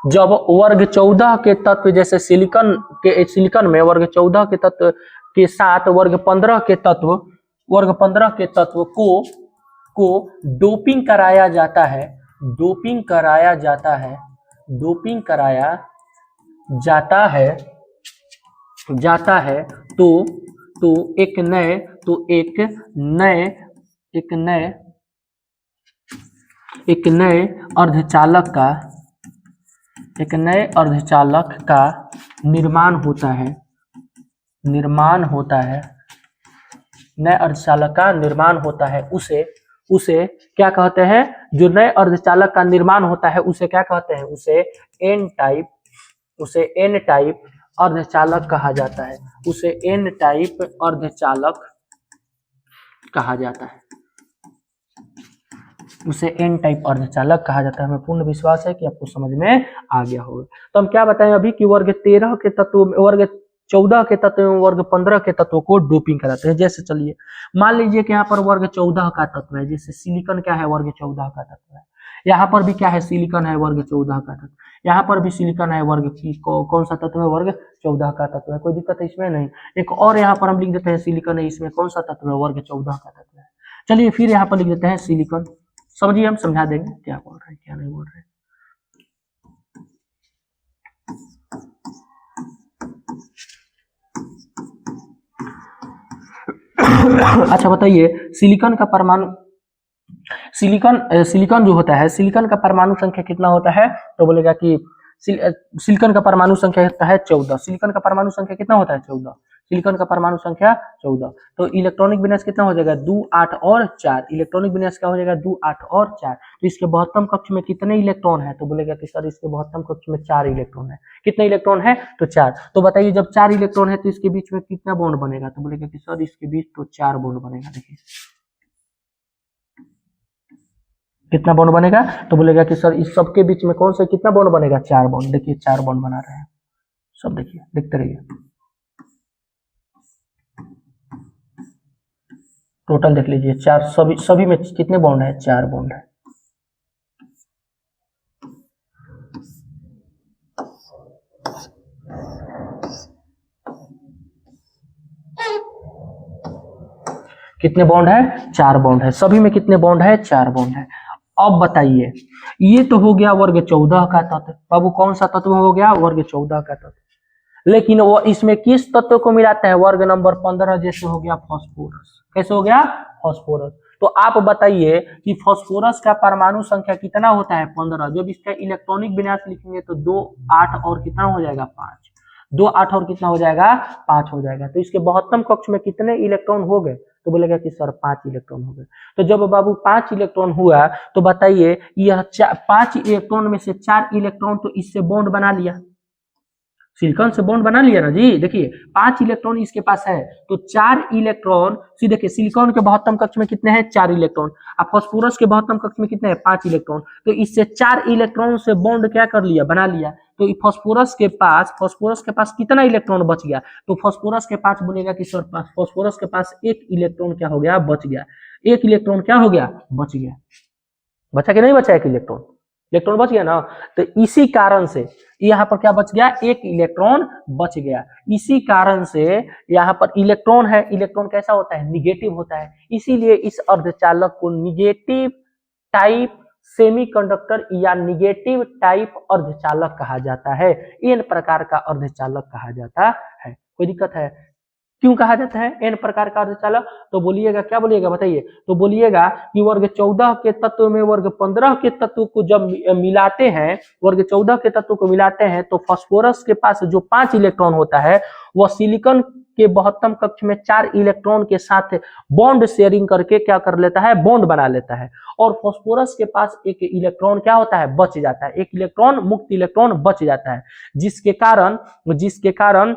जब वर्ग 14 के तत्व जैसे सिलिकॉन में वर्ग 14 के तत्व के साथ वर्ग 15 के तत्व, वर्ग 15 के तत्व को डोपिंग कराया जाता है, डोपिंग कराया जाता है, डोपिंग कराया जाता है, जाता है तो एक नए अर्धचालक का, एक नए अर्धचालक का निर्माण होता है, निर्माण होता है, नए अर्धचालक का निर्माण होता है। उसे क्या कहते हैं? जो नए अर्धचालक का निर्माण होता है उसे क्या कहते हैं? उसे एन टाइप अर्धचालक कहा जाता है, उसे एन टाइप अर्धचालक कहा जाता है, उसे एन टाइप अर्धचालक कहा जाता है। हमें पूर्ण विश्वास है कि आपको समझ में आ गया होगा। तो हम क्या बताएं अभी कि वर्ग 13 के तत्व में, वर्ग 14 के तत्व में वर्ग 15 के तत्व को डोपिंग कराते हैं। जैसे चलिए मान लीजिए कि यहाँ पर वर्ग 14 का तत्व है, जैसे सिलिकॉन क्या है? वर्ग 14 का तत्व है। यहाँ पर भी क्या है? सिलिकॉन है, वर्ग 14 का तत्व। यहाँ पर भी सिलिकॉन है, वर्ग की कौन सा तत्व है? वर्ग 14 का तत्व है। कोई दिक्कत है इसमें? नहीं। एक और यहाँ पर हम लिख देते हैं सिलिकॉन है, इसमें कौन सा तत्व है? वर्ग 14 का तत्व है। चलिए फिर यहाँ पर लिख देते हैं सिलिकॉन। समझिए, हम समझा देंगे क्या बोल रहे हैं क्या नहीं बोल रहे हैं। अच्छा बताइए सिलिकॉन का परमाणु, सिलिकॉन जो होता है, सिलिकॉन का परमाणु संख्या कितना होता है? तो बोलेगा कि सिलिकॉन का परमाणु संख्या होता है 14। सिलिकॉन का परमाणु संख्या कितना होता है? 14। सिलिकॉन का परमाणु संख्या 14। तो इलेक्ट्रॉनिक विन्यास कितना हो जाएगा? 2, 8 और 4। इलेक्ट्रॉनिक विन्यास क्या हो जाएगा? 2, 8 और 4। तो इसके बहुत्तम कक्ष में कितने इलेक्ट्रॉन है? तो बोलेगा कि सर इसके बहुत्तम कक्ष में 4 इलेक्ट्रॉन है। कितने इलेक्ट्रॉन है? तो 4। तो बताइए जब 4 इलेक्ट्रॉन है तो इसके बीच में कितना बॉन्ड बनेगा? तो बोलेगा कि सर इसके बीच तो 4 बॉन्ड बनेगा। देखिए कितना बॉन्ड बनेगा? तो बोलेगा कि सर इस सब के बीच में कौन सा कितना बॉन्ड बनेगा? 4 बॉन्ड। देखिए 4 बॉन्ड बना रहे हैं सब, देखिए देखते रहिए। टोटल देख लीजिए 4, सभी में कितने बॉन्ड है? 4 बॉन्ड है। कितने बॉन्ड है? 4 बॉन्ड है। सभी में कितने बॉन्ड है? 4 बॉन्ड है। अब बताइए, ये तो हो गया वर्ग 14 का तत्व। बाबू कौन सा तत्व हो गया? वर्ग 14 का तत्व। लेकिन वो इसमें किस तत्व को मिलाता है? वर्ग नंबर 15, जैसे हो गया फास्फोरस। कैसे हो गया? फास्फोरस। तो आप बताइए कि फास्फोरस का परमाणु संख्या कितना होता है? 15। जब इसका इलेक्ट्रॉनिक विन्यास लिखेंगे तो 2 8 और कितना हो जाएगा? 5। 2 8 और कितना हो जाएगा? 5 हो जाएगा। तो इसके 72 कक्ष में कितने इलेक्ट्रॉन हो गए? तो बोलेगा कि सर 5 इलेक्ट्रॉन हो गए। तो जब बाबू 5 इलेक्ट्रॉन हुआ तो बताइए यह 5 इलेक्ट्रॉन में से 4 इलेक्ट्रॉन तो इससे बॉन्ड बना लिया, सिलिकॉन से बॉन्ड बना लिया ना जी। देखिए 5 इलेक्ट्रॉन इसके पास है तो 4 इलेक्ट्रॉन सीधे देखिए सिलिकॉन के 72 कक्ष में कितने हैं? 4 इलेक्ट्रॉन। अब फास्फोरस के 72 कक्ष में कितने हैं? 5 इलेक्ट्रॉन। तो इससे 4 इलेक्ट्रॉन से बॉन्ड क्या कर लिया? बना लिया। तो फास्फोरस के पास कितना इलेक्ट्रॉन बच गया? तो फास्फोरस के पास बोलेगा कि सर फास्फोरस के पास 1 इलेक्ट्रॉन क्या हो गया? बच गया। 1 इलेक्ट्रॉन क्या हो गया? बच गया। बचा कि नहीं बचा? 1 इलेक्ट्रॉन, इलेक्ट्रॉन बच गया ना। तो इसी कारण से यहाँ पर क्या बच गया? 1 इलेक्ट्रॉन बच गया। इसी कारण से यहाँ पर इलेक्ट्रॉन है, इलेक्ट्रॉन कैसा होता है? निगेटिव होता है। इसीलिए इस अर्धचालक को निगेटिव टाइप सेमीकंडक्टर या निगेटिव टाइप अर्धचालक कहा जाता है। एन प्रकार का अर्धचालक कहा जाता है। कोई दिक्कत है? क्यों कहा जाता है एन प्रकार का अर्धचालक? तो बोलिएगा, क्या बोलिएगा बताइए? तो बोलिएगा कि वर्ग 14 के तत्व में वर्ग 15 के तत्व को जब मिलाते हैं, वर्ग 14 के तत्व को मिलाते हैं तो फास्फोरस के पास जो 5 इलेक्ट्रॉन होता है वह सिलिकॉन के 72 कक्ष में 4 इलेक्ट्रॉन के साथ बॉन्ड शेयरिंग करके क्या कर लेता है? बॉन्ड बना लेता है। और फास्फोरस के पास 1 इलेक्ट्रॉन क्या होता है? बच जाता है। 1 इलेक्ट्रॉन मुक्त इलेक्ट्रॉन बच जाता है, जिसके कारण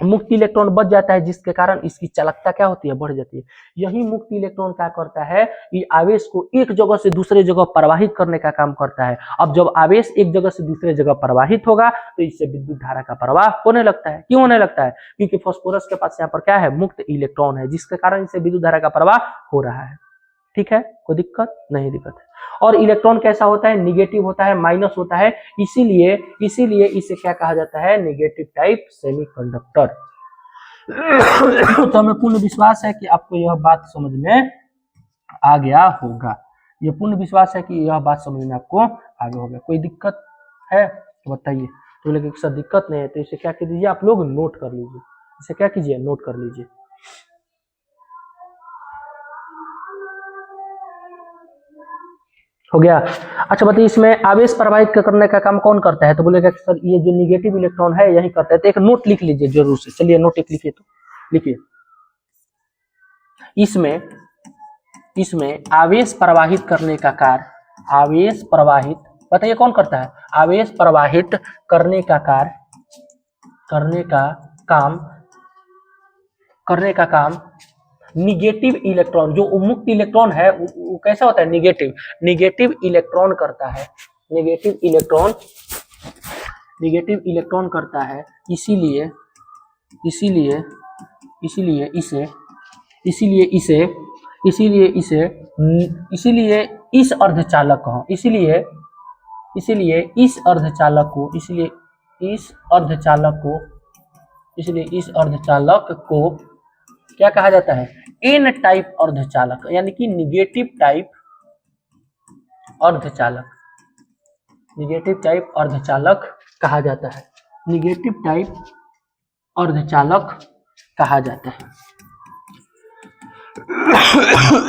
मुक्त इलेक्ट्रॉन बच जाता है, जिसके कारण इसकी चालकता क्या होती है? बढ़ जाती है। यही मुक्त इलेक्ट्रॉन क्या करता है? ये आवेश को एक जगह से दूसरे जगह प्रवाहित करने का काम करता है। अब जब आवेश एक जगह से दूसरे जगह प्रवाहित होगा तो इससे विद्युत धारा का प्रवाह होने लगता है। क्यों होने लगता है? क्योंकि फास्फोरस के पास यहाँ पर क्या है? मुक्त इलेक्ट्रॉन है, जिसके कारण इससे विद्युत धारा का प्रवाह हो रहा है। ठीक है, कोई दिक्कत नहीं? दिक्कत है। और इलेक्ट्रॉन कैसा होता है? निगेटिव होता है, माइनस होता है। इसीलिए इसे क्या कहा जाता है? Negative type semiconductor. तो हमें पूर्ण विश्वास है कि आपको यह बात समझ में आ गया होगा। यह पूर्ण विश्वास है कि यह बात समझ में आपको आ गया होगा। कोई दिक्कत है तो बताइए। तो लेकिन सर दिक्कत नहीं है, तो इसे क्या कीजिए? आप लोग नोट कर लीजिए। इसे क्या कीजिए? नोट कर लीजिए। हो गया? अच्छा बताइए, इसमें आवेश प्रवाहित करने का काम कौन करता है? तो बोलेगा कि सर ये जो निगेटिव इलेक्ट्रॉन है यही करता है। तो एक नोट लिख लीजिए जरूर से। चलिए नोट एक लिखिए, तो लिखिए। इसमें आवेश प्रवाहित करने का कार्य, आवेश प्रवाहित, बताइए कौन करता है? आवेश प्रवाहित करने का कार्य, करने का काम निगेटिव इलेक्ट्रॉन, जो मुक्त इलेक्ट्रॉन है वो कैसा होता है? निगेटिव इलेक्ट्रॉन करता है। निगेटिव इलेक्ट्रॉन करता है। इसीलिए इस अर्धचालक को, इस अर्धचालक को क्या कहा जाता है? एन टाइप अर्धचालक, यानी कि निगेटिव टाइप अर्धचालक, निगेटिव टाइप अर्धचालक कहा जाता है। निगेटिव टाइप अर्धचालक कहा जाता है।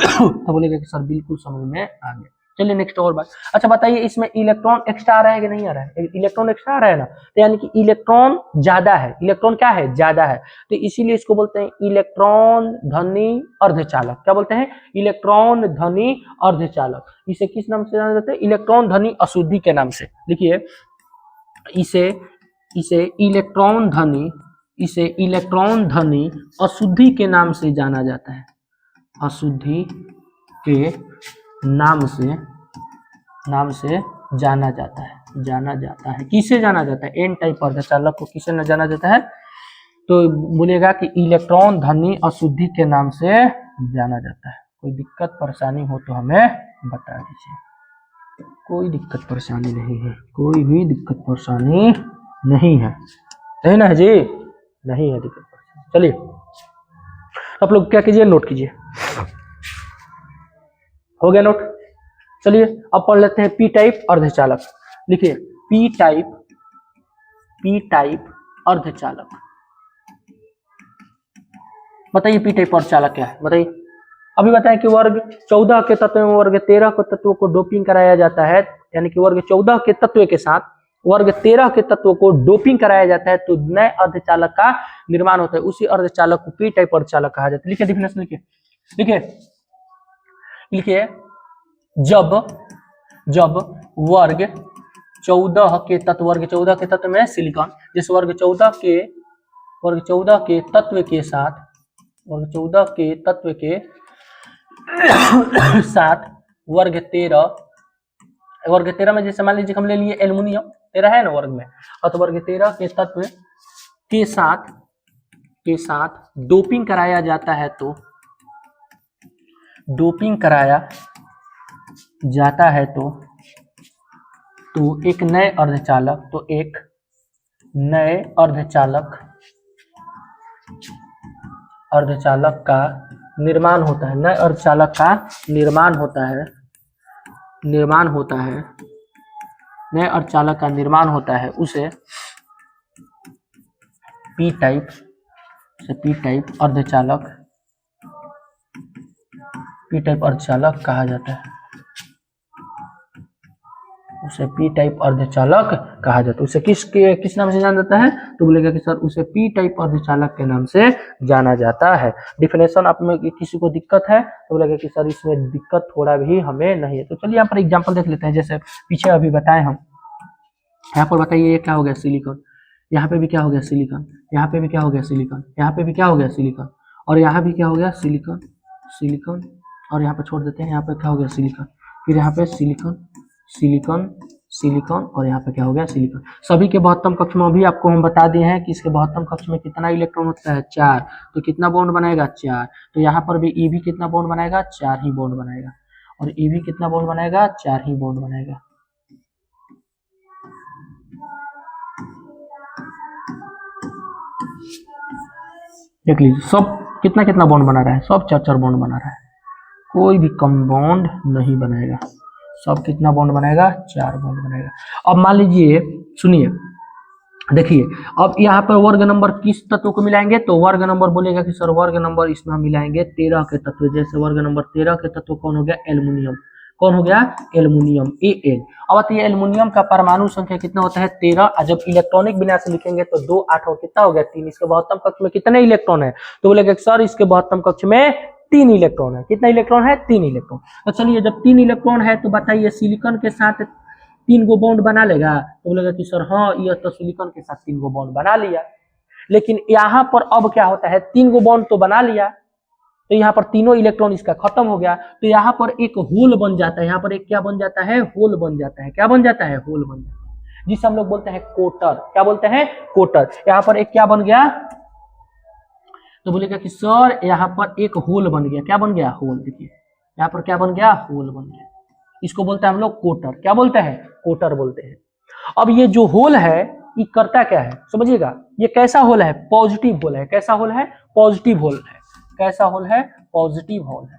तो बोलेगा कि सर बिल्कुल समझ में आ गया। चलिए नेक्स्ट और बात। अच्छा बताइए, इसमें इलेक्ट्रॉन एक्स्ट्रा आ रहा है कि नहीं आ रहा है? इलेक्ट्रॉन एक्स्ट्रा आ रहा है ना, तो यानी कि इलेक्ट्रॉन ज्यादा है। इलेक्ट्रॉन क्या है? ज्यादा है। तो इसीलिए इसको बोलते हैं इलेक्ट्रॉन धनी अर्धचालक। क्या बोलते हैं? इलेक्ट्रॉन धनी अर्धचालक। इसे किस नाम से जाना जाता है? इलेक्ट्रॉन धनी अशुद्धि के नाम से। लिखिए, इसे इलेक्ट्रॉन धनी अशुद्धि के नाम से जाना जाता है। अशुद्धि के नाम से जाना जाता है। किसे जाना जाता है? एन टाइप अर्धचालक को किसे न जाना जाता है? तो बोलेगा कि इलेक्ट्रॉन धनी अशुद्धि के नाम से जाना जाता है। कोई दिक्कत परेशानी हो तो हमें बता दीजिए। कोई दिक्कत परेशानी नहीं है, कोई भी दिक्कत परेशानी नहीं है, सही ना जी? नहीं है दिक्कत परेशानी। चलिए तो आप लोग क्या कीजिए, नोट कीजिए। हो गया नोट। चलिए अब पढ़ लेते हैं पी टाइप अर्धचालक। लिखिए पी टाइप अर्धचालक। बताइए पी टाइप अर्धचालक क्या है, बताइए। अभी बताएं कि वर्ग 14 के तत्व में वर्ग 13 के तत्वों को डोपिंग कराया जाता है, यानी कि वर्ग 14 के तत्व के साथ वर्ग 13 के तत्वों को डोपिंग कराया जाता है तो नए अर्धचालक का निर्माण होता है। उसी अर्धचालक को पी टाइप अर्धचालक कहा जाता है। लिखिए डिफिनेशन, लिखिए लिखिए लिखिए जब वर्ग 14 के तत्व, वर्ग 14 के तत्व में सिलिकॉन, जिस वर्ग 14 के तत्व के साथ, वर्ग 14 के तत्व के साथ वर्ग 13 में जैसे मान लीजिए हम ले लिए एल्युमिनियम, 13 है ना वर्ग में, और तो वर्ग 13 के तत्व के साथ डोपिंग कराया जाता है तो डोपिंग कराया जाता है तो एक नए अर्धचालक, तो एक नए अर्धचालक का निर्माण होता है। नए अर्धचालक का निर्माण होता है, नए अर्धचालक का निर्माण होता है, उसे पी टाइप अर्धचालक कहा जाता है। उसे पी टाइप अर्धचालक कहा जाता है। उसे किस नाम से जाना जाता है, तो बोलेगा कि सर उसे पी टाइप अर्धचालक के नाम से जाना जाता है। डिफिनेशन आप में किसी को दिक्कत है तो बोलेगा कि सर इसमें दिक्कत थोड़ा भी हमें नहीं है। तो चलिए यहाँ पर एग्जांपल देख लेते हैं, जैसे पीछे अभी बताए हम। यहाँ पर बताइए ये क्या हो गया, सिलिकॉन। यहाँ पे भी क्या हो गया, सिलिकॉन। यहाँ पे भी क्या हो गया, सिलिकॉन। यहाँ पे भी क्या हो गया, सिलिकॉन। और यहाँ भी क्या हो गया, सिलिकॉन। और यहाँ पे छोड़ देते हैं, यहाँ पे क्या हो गया, सिलिकॉन। फिर यहाँ पे सिलिकॉन और यहाँ पे क्या हो गया, सिलिकॉन। सभी के बहुत्तम कक्ष में भी आपको हम बता दिए हैं कि इसके बहुत्तम कक्ष में कितना इलेक्ट्रॉन होता है, 4। तो कितना बॉन्ड बनाएगा, 4। तो यहाँ पर भी ई भी कितना बॉन्ड बनाएगा, 4 ही बॉन्ड बनाएगा। और ई भी कितना बॉन्ड बनाएगा, 4 ही बॉन्ड बनाएगा। देख लीजिए सब कितना बॉन्ड बना रहा है, सब 4 बॉन्ड बना रहा है, कोई भी कम बॉन्ड नहीं बनाएगा। सब कितना बॉन्ड बनाएगा, 4 बॉन्ड बनाएगा। अब मान लीजिए, सुनिए, देखिए अब यहाँ पर वर्ग नंबर किस तत्व को मिलाएंगे, तो वर्ग नंबर बोलेगा कि सर वर्ग नंबर इसमें हम मिलाएंगे 13 के तत्व। जैसे वर्ग नंबर 13 के तत्व कौन हो गया, एल्युमिनियम। कौन हो गया, एल्युमिनियम, Al। अब बताइए एल्युमिनियम का परमाणु संख्या कितना होता है, 13। जब इलेक्ट्रॉनिक विन्यास से लिखेंगे तो 2 8 और कितना हो गया, 3। इसके बहुत्तम कक्ष में कितने इलेक्ट्रॉन है, तो बोलेगा सर इसके बहुत्तम कक्ष में 3 इलेक्ट्रॉन है। कितना इलेक्ट्रॉन है, 3 इलेक्ट्रॉन। तो चलिए जब 3 इलेक्ट्रॉन है तो बताइए सिलिकॉन के साथ 3 गो बॉन्ड बना लेगा, तो बोलेगा कि सर हाँ यह तो सिलिकॉन के साथ 3 गो बॉन्ड बना लिया। लेकिन यहाँ पर अब क्या होता है, 3 गो बॉन्ड तो बना लिया, तो यहाँ पर तीनों इलेक्ट्रॉन इसका खत्म हो गया, तो यहाँ पर एक होल बन जाता है। यहाँ पर एक क्या बन जाता है, होल बन जाता है। क्या बन जाता है, होल बन जाता है, जिसे हम लोग बोलते हैं कोटर। क्या बोलते हैं, कोटर। यहाँ पर एक क्या बन गया, तो बोलेगा कि सर यहाँ पर एक होल बन गया। क्या बन गया, होल। देखिए यहाँ पर क्या बन गया, होल बन गया। इसको बोलते हैं हम लोग कोटर। क्या बोलते हैं, कोटर बोलते हैं। अब ये जो होल है ये करता क्या है, समझिएगा। ये कैसा होल है, पॉजिटिव होल है। कैसा होल है, पॉजिटिव होल है। कैसा होल है, पॉजिटिव होल है।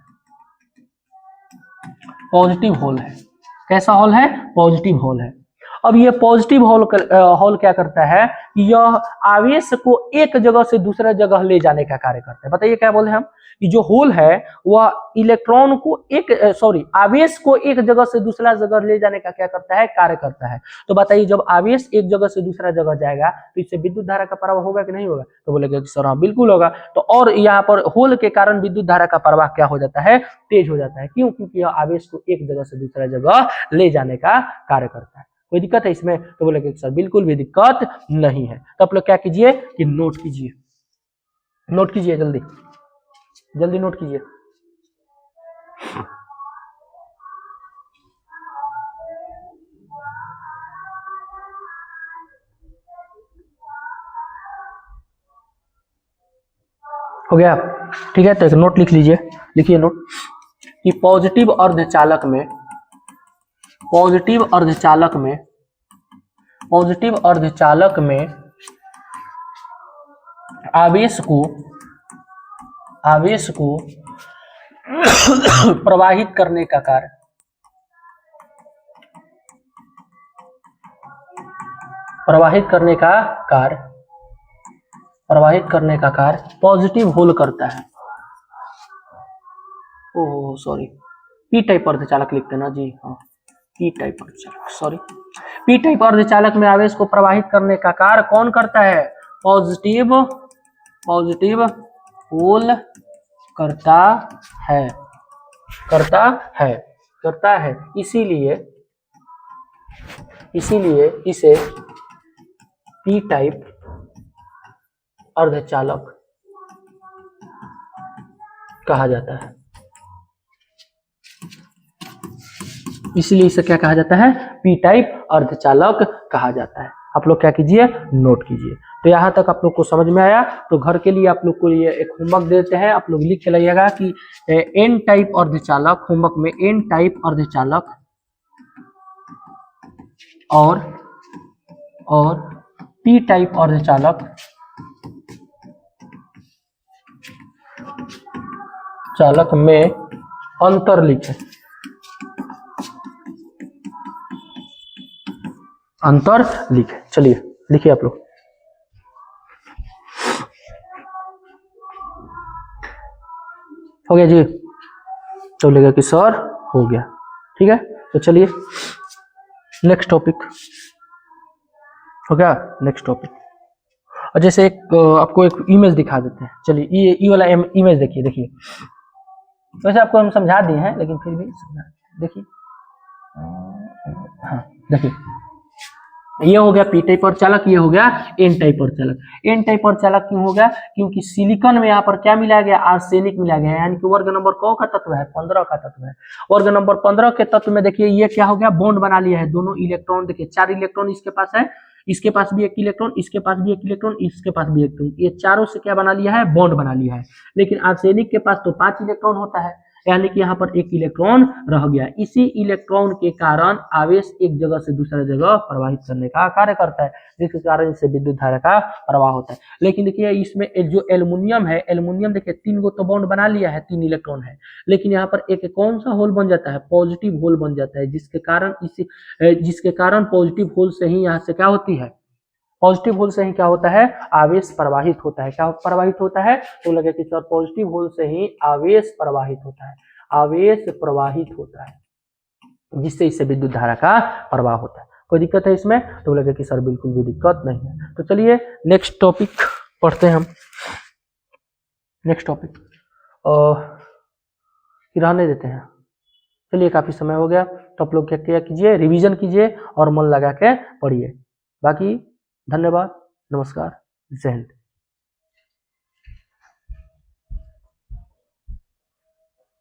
पॉजिटिव होल है। कैसा होल है, पॉजिटिव होल है। अब ये पॉजिटिव होल क्या करता है, यह आवेश को एक जगह से दूसरा जगह ले जाने का कार्य करता है। बताइए क्या बोले हम, कि जो होल है वह इलेक्ट्रॉन को आवेश को एक जगह से दूसरा जगह ले जाने का क्या करता है, कार्य करता है। तो बताइए जब आवेश एक जगह से दूसरा जगह जाएगा तो इससे विद्युत धारा का प्रवाह होगा कि नहीं होगा, तो बोलेगा कि सर हाँ बिल्कुल होगा। तो और यहाँ पर होल के कारण विद्युत धारा का प्रवाह क्या हो जाता है, तेज हो जाता है। क्यों, क्योंकि यह आवेश को एक जगह से दूसरा जगह ले जाने का कार्य करता है। कोई दिक्कत है इसमें, तो बोलेगा सर बिल्कुल भी दिक्कत नहीं है। तो आप लोग क्या कीजिए कि नोट कीजिए, नोट कीजिए, जल्दी जल्दी नोट कीजिए। हो गया, ठीक है। तो एक नोट लिख लीजिए, लिखिए नोट कि पॉजिटिव अर्धचालक में आवेश को आवेश को प्रवाहित करने का कार्य, प्रवाहित करने का कार्य पॉजिटिव होल करता है। ओह सॉरी, पी टाइप अर्धचालक लिखते हैं ना जी, हाँ पी टाइप अर्धचालक, सॉरी। पी टाइप अर्धचालक में आवेश को प्रवाहित करने का कार्य कौन करता है? पॉजिटिव होल करता है। इसीलिए इसे पी टाइप अर्धचालक कहा जाता है। इसलिए इसे क्या कहा जाता है? पी टाइप अर्धचालक कहा जाता है। आप लोग क्या कीजिए, नोट कीजिए। तो यहाँ तक आप लोग को समझ में आया। तो घर के लिए आप लोग को ये एक होमवर्क देते हैं, आप लोग लिख के लाइएगा कि एन टाइप अर्धचालक, होमवर्क में एन टाइप अर्धचालक और पी टाइप अर्धचालक में अंतर लिखें। चलिए लिखिए आप लोग। हो गया जी? तो लगेगा कि सर हो गया, ठीक है। तो चलिए नेक्स्ट टॉपिक हो गया। नेक्स्ट टॉपिक, और जैसे एक आपको एक इमेज दिखा देते हैं। चलिए ये वाला इमेज देखिए। वैसे आपको हम समझा दिए हैं, लेकिन फिर भी देखिए। हाँ देखिए, ये हो गया पी टाइप अर्धचालक, ये हो गया एन टाइप अर्धचालक। एन टाइप अर्धचालक क्यों हो गया? क्योंकि सिलिकॉन में यहाँ पर क्या मिलाया गया? आर्सेनिक मिलाया गया, यानी कि वर्ग नंबर कौ का तत्व है? 15 का तत्व है। वर्ग नंबर 15 के तत्व में देखिए ये क्या हो गया? बॉन्ड बना लिया है। दोनों इलेक्ट्रॉन देखिए, 4 इलेक्ट्रॉन इसके पास है, इसके पास भी 1 इलेक्ट्रॉन, इसके पास भी 1 इलेक्ट्रॉन, इसके पास भी 1 इलेक्ट्रॉन। ये चारों से क्या बना लिया है? बॉन्ड बना लिया है। लेकिन आर्सेनिक के पास तो 5 इलेक्ट्रॉन होता है, यानी कि यहाँ पर 1 इलेक्ट्रॉन रह गया। इसी इलेक्ट्रॉन के कारण आवेश एक जगह से दूसरे जगह प्रवाहित करने का कार्य करता है, जिसके कारण इससे विद्युत धारा का प्रवाह होता है। लेकिन देखिए इसमें जो एल्युमिनियम है, एल्युमिनियम देखिए 3 गो तो बॉन्ड बना लिया है, 3 इलेक्ट्रॉन है, लेकिन यहाँ पर एक कौन सा होल बन जाता है? पॉजिटिव होल बन जाता है, जिसके कारण पॉजिटिव होल से ही यहाँ से क्या होती है? पॉजिटिव होल से ही क्या होता है? आवेश प्रवाहित होता है। क्या प्रवाहित होता है? तो लगे कि सर पॉजिटिव होल से ही आवेश प्रवाहित होता है, जिससे इससे विद्युत धारा का प्रवाह होता है। कोई दिक्कत है इसमें? तो लगे कि सर बिल्कुल भी दिक्कत नहीं है। तो चलिए नेक्स्ट टॉपिक पढ़ते हैं हम। नेक्स्ट टॉपिक रहने देते हैं। चलिए काफी समय हो गया, तो आप लोग क्या कीजिए, रिवीजन कीजिए और मन लगा के पढ़िए। बाकी धन्यवाद, नमस्कार, जय हिंद।